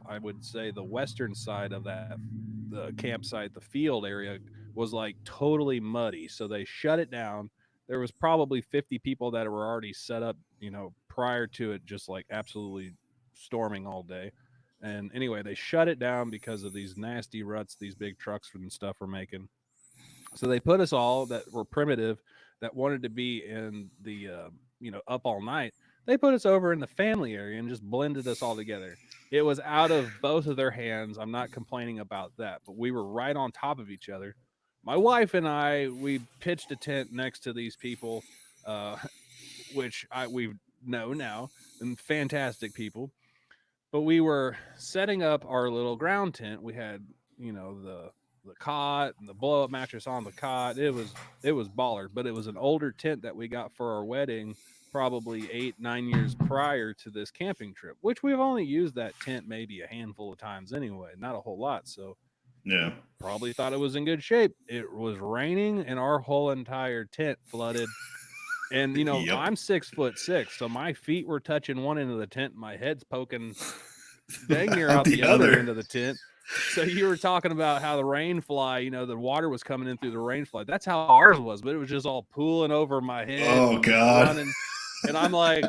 I would say the western side of the campsite, the field area, was like totally muddy. So they shut it down. There was probably 50 people that were already set up, you know, prior to it, just like absolutely storming all day. And anyway, they shut it down because of these nasty ruts these big trucks and stuff were making. So they put us all that were primitive, that wanted to be in the, up all night. They put us over in the family area and just blended us all together. It was out of both of their hands. I'm not complaining about that, but we were right on top of each other. My wife and I, we pitched a tent next to these people, which we know now, and fantastic people. But we were setting up our little ground tent. We had, the cot and the blow-up mattress on the cot. It was baller, but it was an older tent that we got for our wedding probably 8-9 years prior to this camping trip, which we've only used that tent maybe a handful of times anyway, not a whole lot. So yeah, probably thought it was in good shape. It was raining and our whole entire tent flooded. And yep. I'm 6'6", so my feet were touching one end of the tent, and my head's poking dang near out the other end of the tent. So you were talking about how the rain fly, the water was coming in through the rain fly. That's how ours was, but it was just all pooling over my head. Oh God! Running. And I'm like,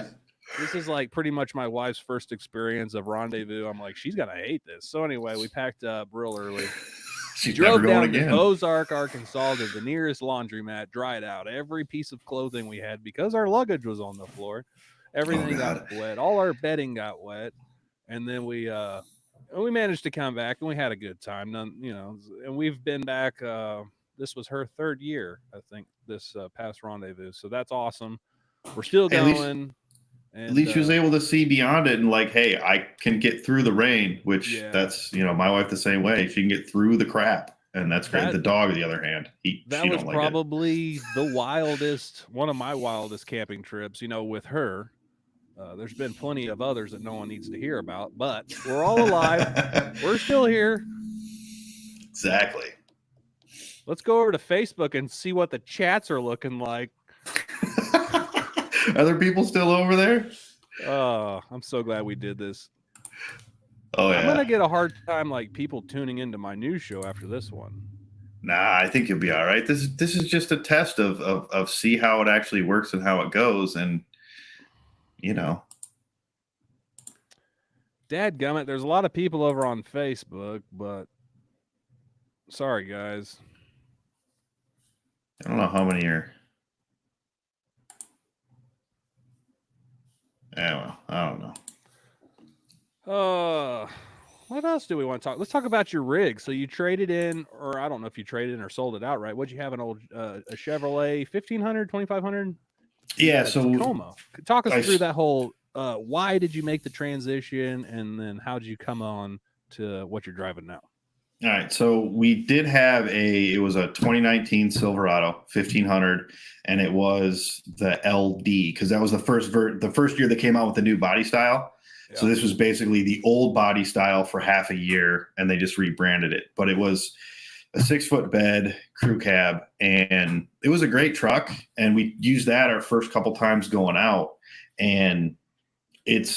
this is like pretty much my wife's first experience of Rendezvous. I'm like, she's gonna hate this. So anyway, we packed up real early. She drove down to Ozark, Arkansas, to the nearest laundromat, dried out every piece of clothing we had because our luggage was on the floor. Everything got wet. All our bedding got wet. And then we managed to come back, and we had a good time. And we've been back. This was her 3rd year, I think, this past Rendezvous. So that's awesome. We're still going. At least she was able to see beyond it and like, hey, I can get through the rain, which that's, my wife the same way. She can get through the crap, and that's great. The dog, on the other hand, that was probably one of my wildest camping trips, with her. There's been plenty of others that no one needs to hear about, but we're all alive. We're still here. Exactly. Let's go over to Facebook and see what the chats are looking like. Are there people still over there? Oh, I'm so glad we did this. Oh yeah. I'm gonna get a hard time like people tuning into my news show after this one. Nah, I think you'll be all right. This is just a test of see how it actually works and how it goes, and Dadgummit, there's a lot of people over on Facebook, but sorry guys. I don't know how many are. Yeah, well, I don't know. What else do we want to talk? Let's talk about your rig. So you traded in, or I don't know if you traded in or sold it outright. What'd you have? An old a Chevrolet 1500, 2500? Yeah, so Tacoma. Talk us through that whole. Why did you make the transition, and then how did you come on to what you're driving now? All right, so we did have it was a 2019 Silverado 1500, and it was the LD because that was the first year they came out with the new body style. Yeah. So this was basically the old body style for half a year, and they just rebranded it. But it was a 6-foot bed, crew cab, and it was a great truck. And we used that our first couple times going out, and it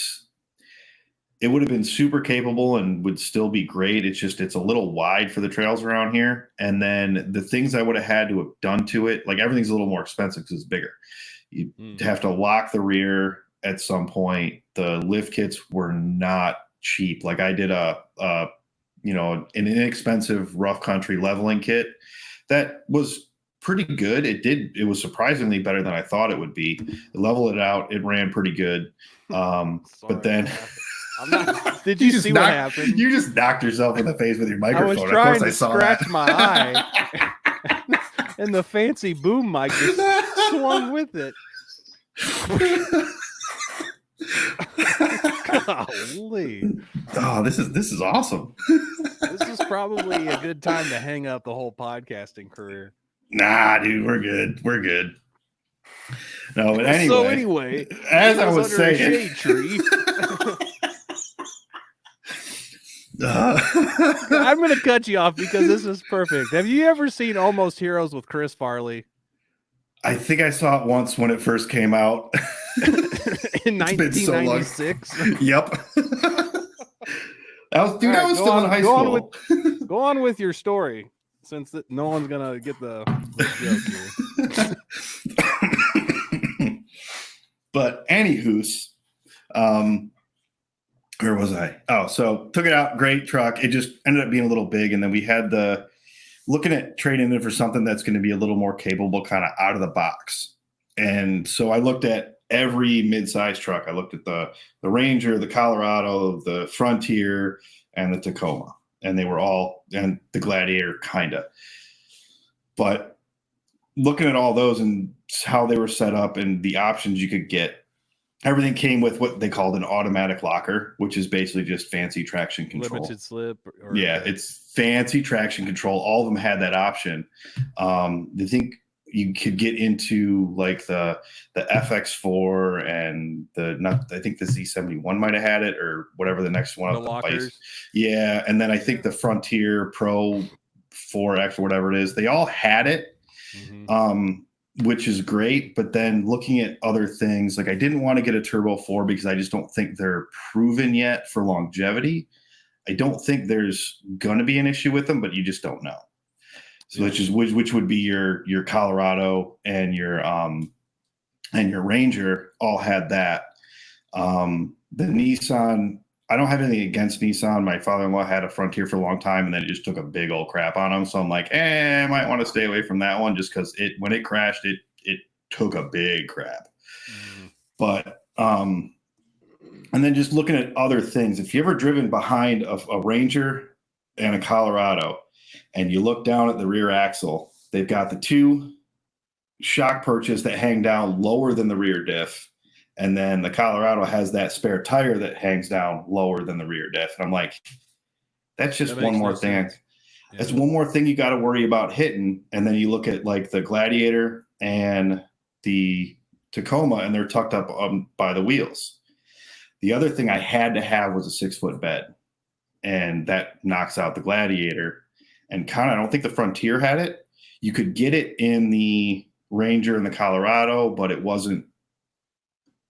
would have been super capable and would still be great. It's a little wide for the trails around here. And then the things I would have had to have done to it, like everything's a little more expensive because it's bigger. You have to lock the rear at some point. The lift kits were not cheap. Like I did an inexpensive rough country leveling kit that was pretty good. It was surprisingly better than I thought it would be. Level it out, it ran pretty good. But then did you see what happened? You just knocked yourself in the face with your microphone. I was trying to scratch my eye, and the fancy boom mic just swung with it. Golly! Oh, this is awesome. This is probably a good time to hang up the whole podcasting career. Nah, dude, we're good. No, but anyway. So anyway, as I was saying, shade tree. I'm going to cut you off because this is perfect. Have you ever seen Almost Heroes with Chris Farley? I think I saw it once when it first came out. In 1996? So yep. I was still in high school. Go on with your story, since no one's going to get the joke here. But anywho's, where was I? Oh, so took it out. Great truck. It just ended up being a little big. And then we had looking at trading it for something that's going to be a little more capable, kind of out of the box. And so I looked at every mid-size truck. I looked at the Ranger, the Colorado, the Frontier, and the Tacoma. And they were all, and the Gladiator, kind of. But looking at all those and how they were set up and the options you could get, everything came with what they called an automatic locker, which is basically just fancy traction control. Limited slip. It's fancy traction control. All of them had that option. I think you could get into like the FX4 and I think the Z71 might have had it, or whatever the next one. The lockers. Yeah, and then I think the Frontier Pro 4X or whatever it is, they all had it. Mm-hmm. Which is great, but then looking at other things, like I didn't want to get a Turbo 4 because I just don't think they're proven yet for longevity. I don't think there's going to be an issue with them, but you just don't know. So which would be your Colorado and your Ranger all had that. The Nissan, I don't have anything against Nissan. My father-in-law had a Frontier for a long time, and then it just took a big old crap on him. So I'm like, I might want to stay away from that one just because when it crashed, it took a big crap. Mm-hmm. But and then just looking at other things, if you ever driven behind a Ranger and a Colorado, and you look down at the rear axle, they've got the two shock perches that hang down lower than the rear diff. And then the Colorado has that spare tire that hangs down lower than the rear diff. And I'm like, that's just one more thing. Yeah. That's one more thing you got to worry about hitting. And then you look at like the Gladiator and the Tacoma, and they're tucked up by the wheels. The other thing I had to have was a 6-foot bed. And that knocks out the Gladiator. And I don't think the Frontier had it. You could get it in the Ranger and the Colorado, but it wasn't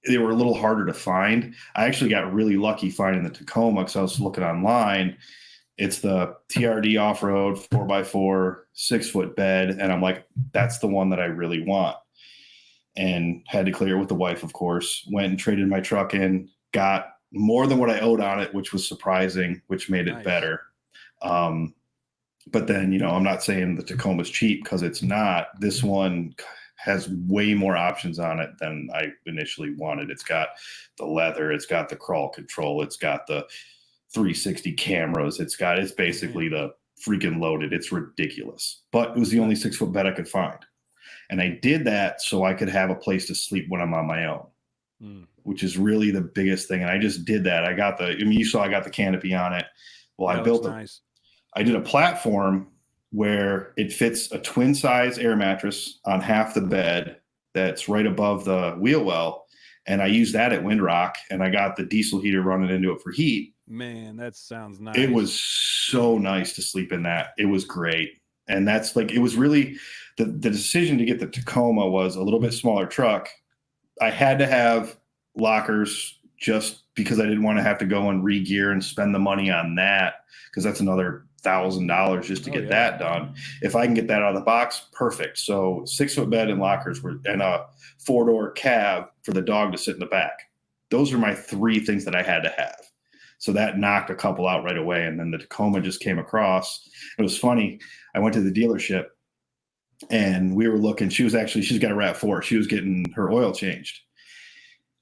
they were a little harder to find. I actually got really lucky finding the Tacoma because I was looking online. It's the TRD off-road 4x4 6-foot bed, and I'm like, that's the one that I really want. And had to clear it with the wife, of course. Went and traded my truck in, got more than what I owed on it, which was surprising, which made it better. But then, you know, I'm not saying the Tacoma's cheap because it's not. This one has way more options on it than I initially wanted. It's got the leather, it's got the crawl control, it's got the 360 cameras, it's basically the freaking loaded. It's ridiculous. But it was the only 6-foot bed I could find. And I did that so I could have a place to sleep when I'm on my own, which is really the biggest thing. And I just did that. You saw I got the canopy on it. Well, I did a platform where it fits a twin size air mattress on half the bed that's right above the wheel well. And I used that at Windrock, and I got the diesel heater running into it for heat. Man, that sounds nice. It was so nice to sleep in that. It was great. And that's like, it was really the decision to get the Tacoma was a little bit smaller truck. I had to have lockers just because I didn't want to have to go and re-gear and spend the money on that, because that's another $1,000 just to get that done. If I can get that out of the box, perfect. So 6-foot bed and lockers and a 4-door cab for the dog to sit in the back. Those are my 3 things that I had to have. So that knocked a couple out right away. And then the Tacoma just came across. It was funny. I went to the dealership and we were looking. She's got a RAV4. She was getting her oil changed.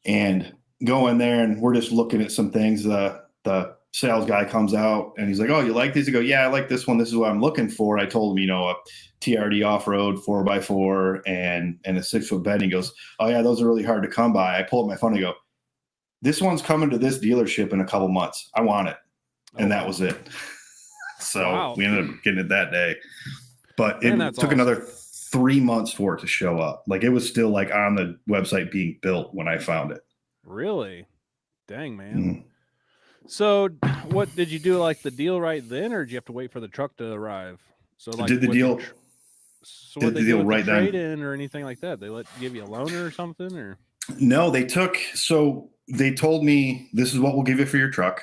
And go in there and we're just looking at some things. The sales guy comes out and he's like, "Oh, you like these?" I go, "Yeah, I like this one. This is what I'm looking for." I told him, a TRD off-road 4x4 and a 6-foot bed. And he goes, "Oh yeah, those are really hard to come by." I pull up my phone and go, "This one's coming to this dealership in a couple months. I want it." And that was it. So we ended up getting it that day. But it took another 3 months for it to show up. Like, it was still like on the website being built when I found it. Really? Dang, man. Mm-hmm. So what did you do, like the deal right then, or did you have to wait for the truck to arrive? So like did the deal did the deal right then, trade-in or anything like that? They give you a loaner or something, or? No, they told me, "This is what we'll give you for your truck.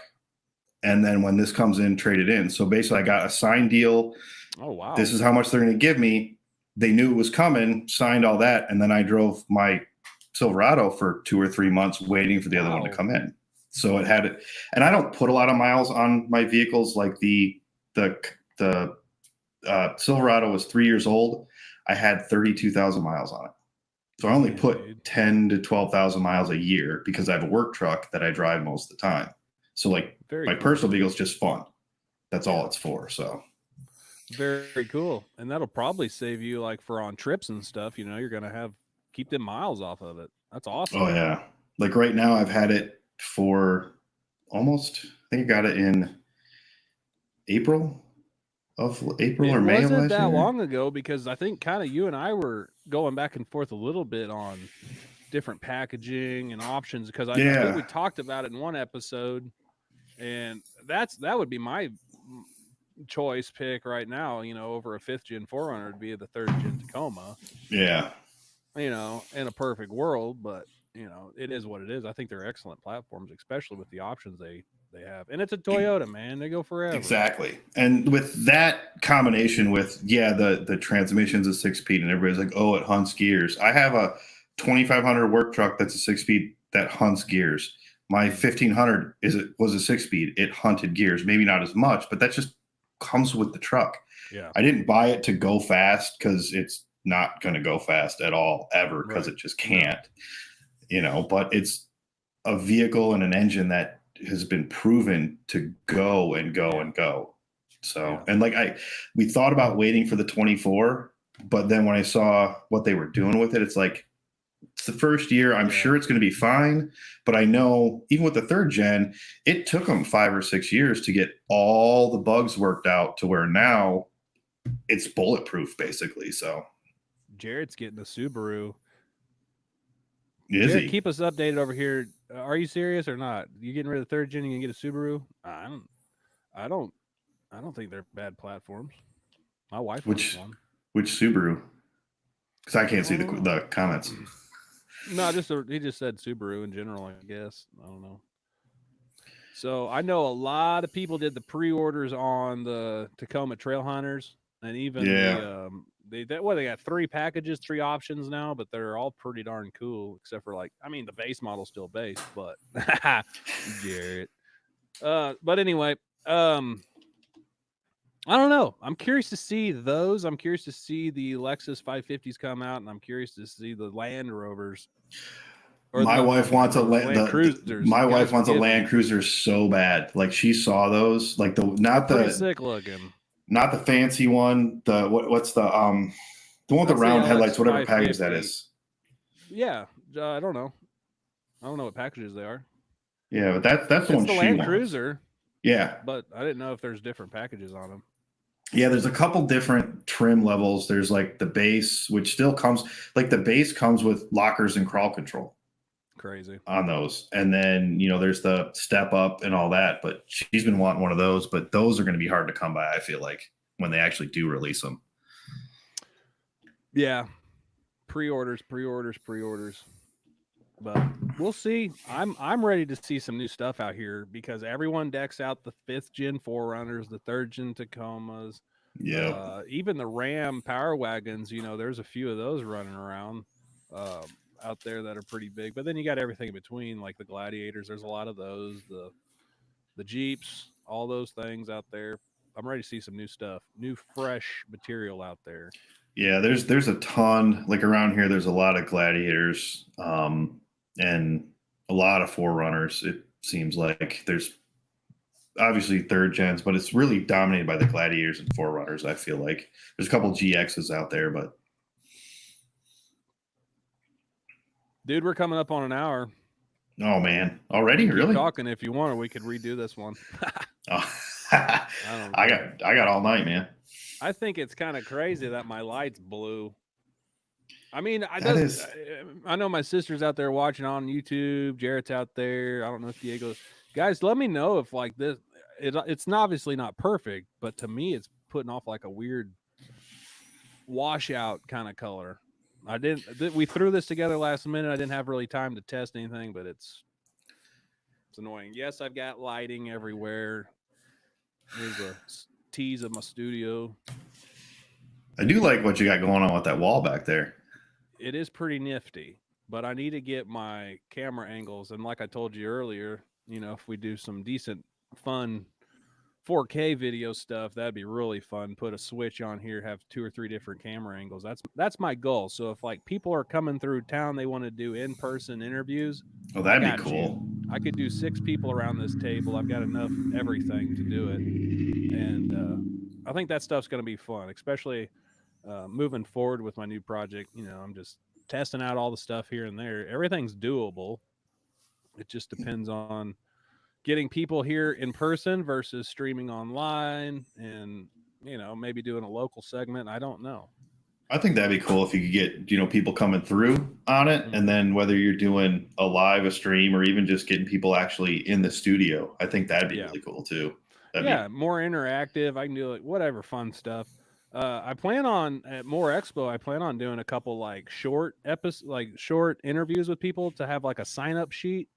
And then when this comes in, trade it in." So basically I got a signed deal. Oh, wow. This is how much they're going to give me. They knew it was coming, signed all that. And then I drove my Silverado for 2 or 3 months waiting for the other one to come in. So it had it. And I don't put a lot of miles on my vehicles. Like the Silverado was 3 years old. I had 32,000 miles on it. So I only put 10 to 12,000 miles a year because I have a work truck that I drive most of the time. So like my personal vehicle is just fun. That's all it's for. So very cool. And that'll probably save you, like, for on trips and stuff, you're going to keep them miles off of it. That's awesome. Oh yeah. Like right now I've had it for almost, I think I got it in April or May. It wasn't that long ago, because I think kind of you and I were going back and forth a little bit on different packaging and options, because I think we talked about it in one episode, and that would be my choice pick right now, over a 5th gen 4Runner would be the 3rd gen Tacoma. Yeah. In a perfect world, but it is what it is. I think they're excellent platforms, especially with the options they have. And it's a Toyota, man. They go forever. Exactly. And with that combination with, the transmission's a 6-speed and everybody's like, "Oh, it hunts gears." I have a 2500 work truck that's a 6-speed that hunts gears. My 1500 was a 6-speed. It hunted gears, maybe not as much, but that just comes with the truck. Yeah. I didn't buy it to go fast because it's not going to go fast at all ever, because it just can't, but it's a vehicle and an engine that has been proven to go and go and go. So, and like we thought about waiting for the 24, but then when I saw what they were doing with it, it's like, it's the first year. I'm sure it's going to be fine, but I know even with the 3rd gen, it took them 5 or 6 years to get all the bugs worked out to where now it's bulletproof basically. So Jared's getting a Subaru. Is Jared, he? keep us updated over here. Are you serious or not? You getting rid of the 3rd gen? You gonna get a Subaru? I don't think they're bad platforms. My wife wants one. Which Subaru? Because I can't see the comments. No, he just said Subaru in general, I guess. I don't know. So I know a lot of people did the pre-orders on the Tacoma Trail Hunters, and even Yeah. they got 3 packages, 3 options now, but they're all pretty darn cool, except for the base model's still base, but Jarrett. But anyway, I don't know. I'm curious to see those. I'm curious to see the Lexus 550s come out, and I'm curious to see the Land Rovers. Or My no, wife not Land wants a Rovers, Land the Cruisers. my Guys, wife wants a forgive Land me. Cruiser so bad. Like she saw those, like They're pretty sick looking. not the fancy one. What's the one with the That's the round LX headlights, whatever package that 550. is. Yeah, I don't know. I don't know what packages they are. Yeah, but that's the It's one the she Land wants. Cruiser, Yeah. but I didn't know if there's different packages on them. Yeah, there's a couple different trim levels. There's like the base, which still comes like the base comes with lockers and crawl control Crazy. on those. And then, there's the step up and all that. But she's been wanting one of those, but those are going to be hard to come by, I feel like, when they actually do release them. Yeah. Pre-orders. But we'll see. I'm ready to see some new stuff out here because everyone decks out the 5th gen Forerunners, the 3rd gen Tacomas. Yeah. Even the Ram Power Wagons, there's a few of those running around out there that are pretty big. But then you got everything in between, like the Gladiators. There's a lot of those. The Jeeps, all those things out there. I'm ready to see some new stuff, new fresh material out there. Yeah, there's a ton like around here. There's a lot of Gladiators, and a lot of Forerunners. It seems like there's obviously 3rd gens, but it's really dominated by the Gladiators and Forerunners. I feel like there's a couple GXs out there, but dude, we're coming up on an hour. oh man, already? Keep Really? talking if you want, or we could redo this one. Oh, I got all night, man. I think it's kind of crazy that my lights blew. I mean, I know my sister's out there watching on YouTube. Jarrett's out there. I don't know if Diego's. Guys, let me know if like this. It's obviously not perfect, but to me, it's putting off like a weird washout kind of color. We threw this together last minute. I didn't have really time to test anything, but it's annoying. Yes, I've got lighting everywhere. Here's a tease of my studio. I do like what you got going on with that wall back there. It is pretty nifty, but I need to get my camera angles. And like I told you earlier, if we do some decent, fun 4K video stuff, that'd be really fun. Put a switch on here, have 2 or 3 different camera angles. That's my goal. So if like people are coming through town, they want to do in-person interviews. Oh, that'd be cool. I could do 6 people around this table. I've got enough everything to do it. And I think that stuff's going to be fun, especially moving forward with my new project. I'm just testing out all the stuff here and there. Everything's doable. It just depends on getting people here in person versus streaming online and, maybe doing a local segment. I don't know. I think that'd be cool if you could get, people coming through on it. And then whether you're doing a stream or even just getting people actually in the studio, I think that'd be really cool too. More interactive. I can do like whatever fun stuff. I plan on at More Expo. I plan on doing a couple like short interviews with people to have like a sign up sheet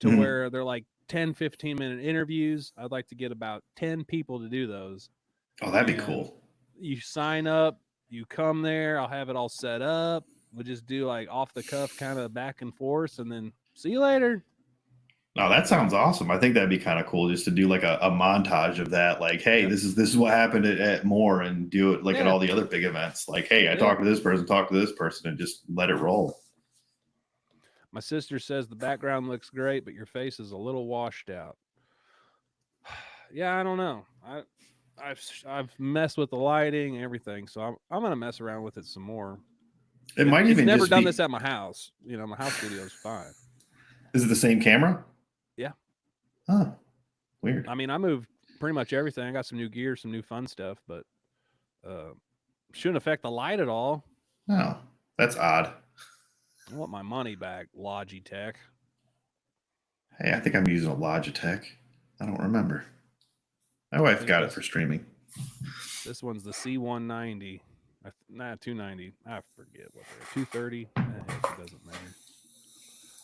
to where they're like 10, 15-minute interviews. I'd like to get about 10 people to do those. Oh, that'd be cool. You sign up, you come there. I'll have it all set up. We'll just do like off the cuff kind of back and forth, and then see you later. No, that sounds awesome. I think that'd be kind of cool just to do like a montage of that. Like, hey, this is what happened at Moore, and do it like at all the other big events. Like, hey, I talked to this person, and just let it roll. My sister says the background looks great, but your face is a little washed out. Yeah, I don't know. I've messed with the lighting and everything, so I'm gonna mess around with it some more. It's never done this at my house. My house studio is fine. Is it the same camera? Yeah. Huh. Weird. I mean, I moved pretty much everything. I got some new gear, some new fun stuff, but shouldn't affect the light at all. No, that's odd. I want my money back, Logitech. Hey, I think I'm using a Logitech. I don't remember. My wife got it for streaming. This one's the C190. 290. I forget what they're 230. It doesn't matter.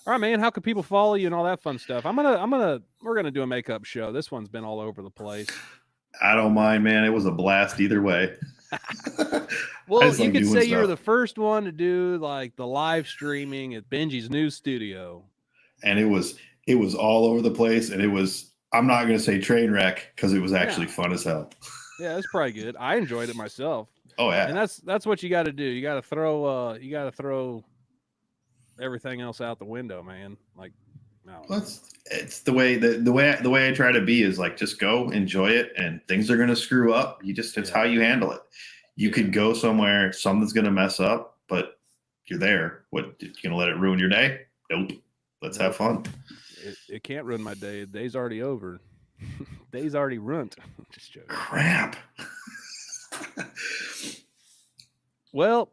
All right, man. How can people follow you and all that fun stuff? We're gonna do a makeup show. This one's been all over the place. I don't mind, man. It was a blast either way. Well, just you like could doing say you're stuff. the first one to do like the live streaming at Benji's new studio. And it was all over the place, and I'm not going to say train wreck because it was actually fun as hell. Yeah, it's probably good. I enjoyed it myself. Oh yeah, and that's what you got to do. You got to throw everything else out the window, man. Like, no, it's the way I try to be is like just go enjoy it, and things are going to screw up. It's how you handle it. You could go somewhere, something's going to mess up, but you're there. What, you going to let it ruin your day? Nope. Let's have fun. It can't ruin my day. The day's already over. Day's already ruined. Just joking. Crap. Well,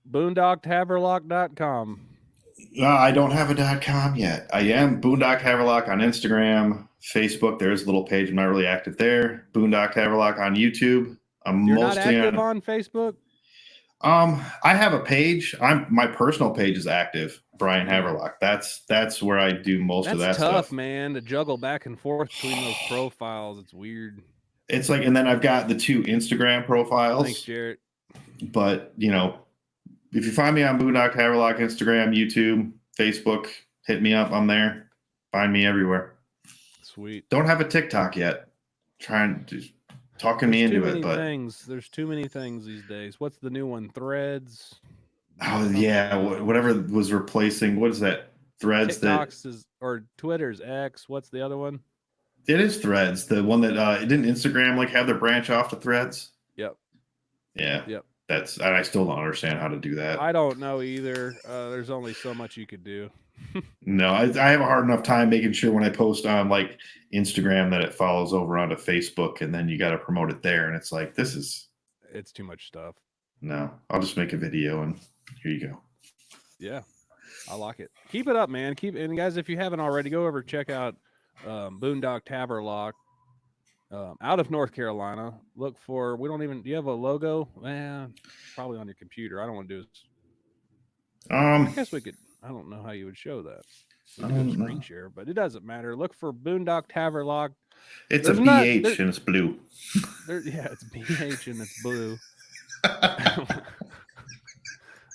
BoondockedHaverlock.com. I don't have a .com yet. I am Boondocked Haverlock on Instagram, Facebook. There's a little page. I'm not really active there. Boondocked Haverlock on YouTube. You're not active on Facebook? I have a page. My personal page is active. Brian Haverlock. That's where I do most of that That's stuff. tough, man, to juggle back and forth between those profiles. It's weird. It's like, and then I've got the 2 Instagram profiles. Thanks, Jarrett. But if you find me on Boondocked Haverlock, Instagram, YouTube, Facebook, hit me up. I'm there. Find me everywhere. Sweet. Don't have a TikTok yet. Trying to talking me into it, but there's too many things these days. What's the new one? Threads. Oh yeah, whatever was replacing. What is that? Threads. TikToks or Twitter's X. What's the other one? It is Threads. The one that didn't Instagram like have their branch off to Threads. Yep. Yeah. Yep. I still don't understand how to do that. I don't know either. There's only so much you could do. No, I have a hard enough time making sure when I post on like Instagram that it follows over onto Facebook, and then you got to promote it there, and it's like it's too much stuff. No, I'll just make a video and here you go. Yeah, I like it. Keep it up, man. And guys, if you haven't already, go over check out Boondocked Haverlock out of North Carolina. Look for do you have a logo? Probably on your computer. I don't want to do this. I guess we could. I don't know how you would show that. We could do a screen share, but it doesn't matter. Look for Boondocked Haverlock. It's a BH and it's blue. Yeah, it's BH and it's blue.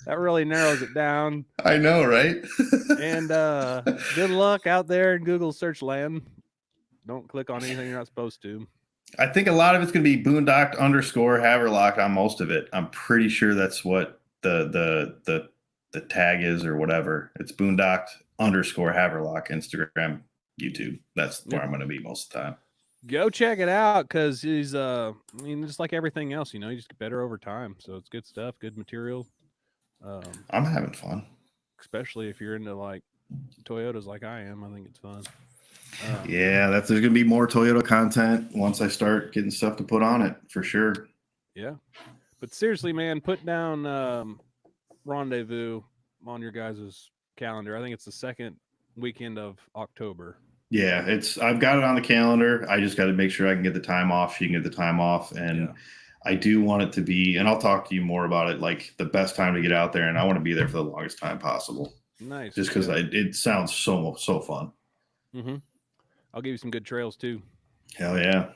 That really narrows it down. I know, right? And good luck out there in Google search land. Don't click on anything you're not supposed to. I think a lot of it's going to be Boondocked_Haverlock on most of it. I'm pretty sure that's what the tag is or whatever. It's Boondocked_Haverlock, Instagram, YouTube. That's where I'm going to be most of the time. Go check it out because he's just like everything else, you just get better over time. So it's good stuff, good material. I'm having fun, especially if you're into like Toyotas like I am. I think it's fun. Yeah, there's gonna be more Toyota content once I start getting stuff to put on it for sure. Yeah, but seriously, man, put down Rendezvous on your guys' calendar. I think it's the second weekend of October. Yeah, I've got it on the calendar. I just got to make sure I can get the time off. She can get the time off, and I do want it to be. And I'll talk to you more about it. Like the best time to get out there, and I want to be there for the longest time possible. Nice, just because it sounds so fun. Mm-hmm. I'll give you some good trails too. Hell yeah.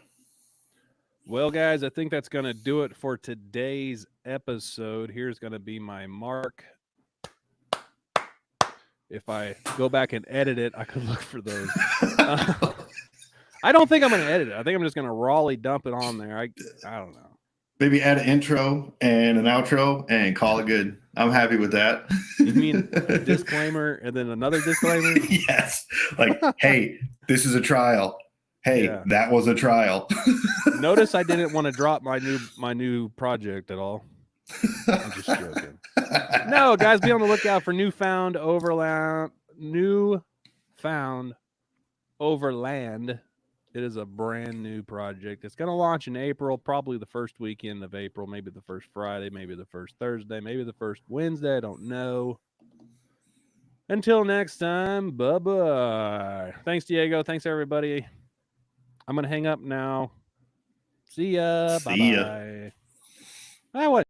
Well, guys, I think that's going to do it for today's episode. Here's going to be my mark. If I go back and edit it, I could look for those. I don't think I'm going to edit it. I think I'm just going to rawly dump it on there. I don't know. Maybe add an intro and an outro and call it good. I'm happy with that. You mean a disclaimer and then another disclaimer? Yes. Like, hey, this is a trial. Hey, that was a trial. Notice I didn't want to drop my new project at all. I'm just joking. No, guys, be on the lookout for Newfound Overland. It is a brand new project. It's going to launch in April, probably the first weekend of April, maybe the first Friday, maybe the first Thursday, maybe the first Wednesday. I don't know. Until next time, bye-bye. Thanks, Diego. Thanks, everybody. I'm going to hang up now. See ya. Bye-bye. I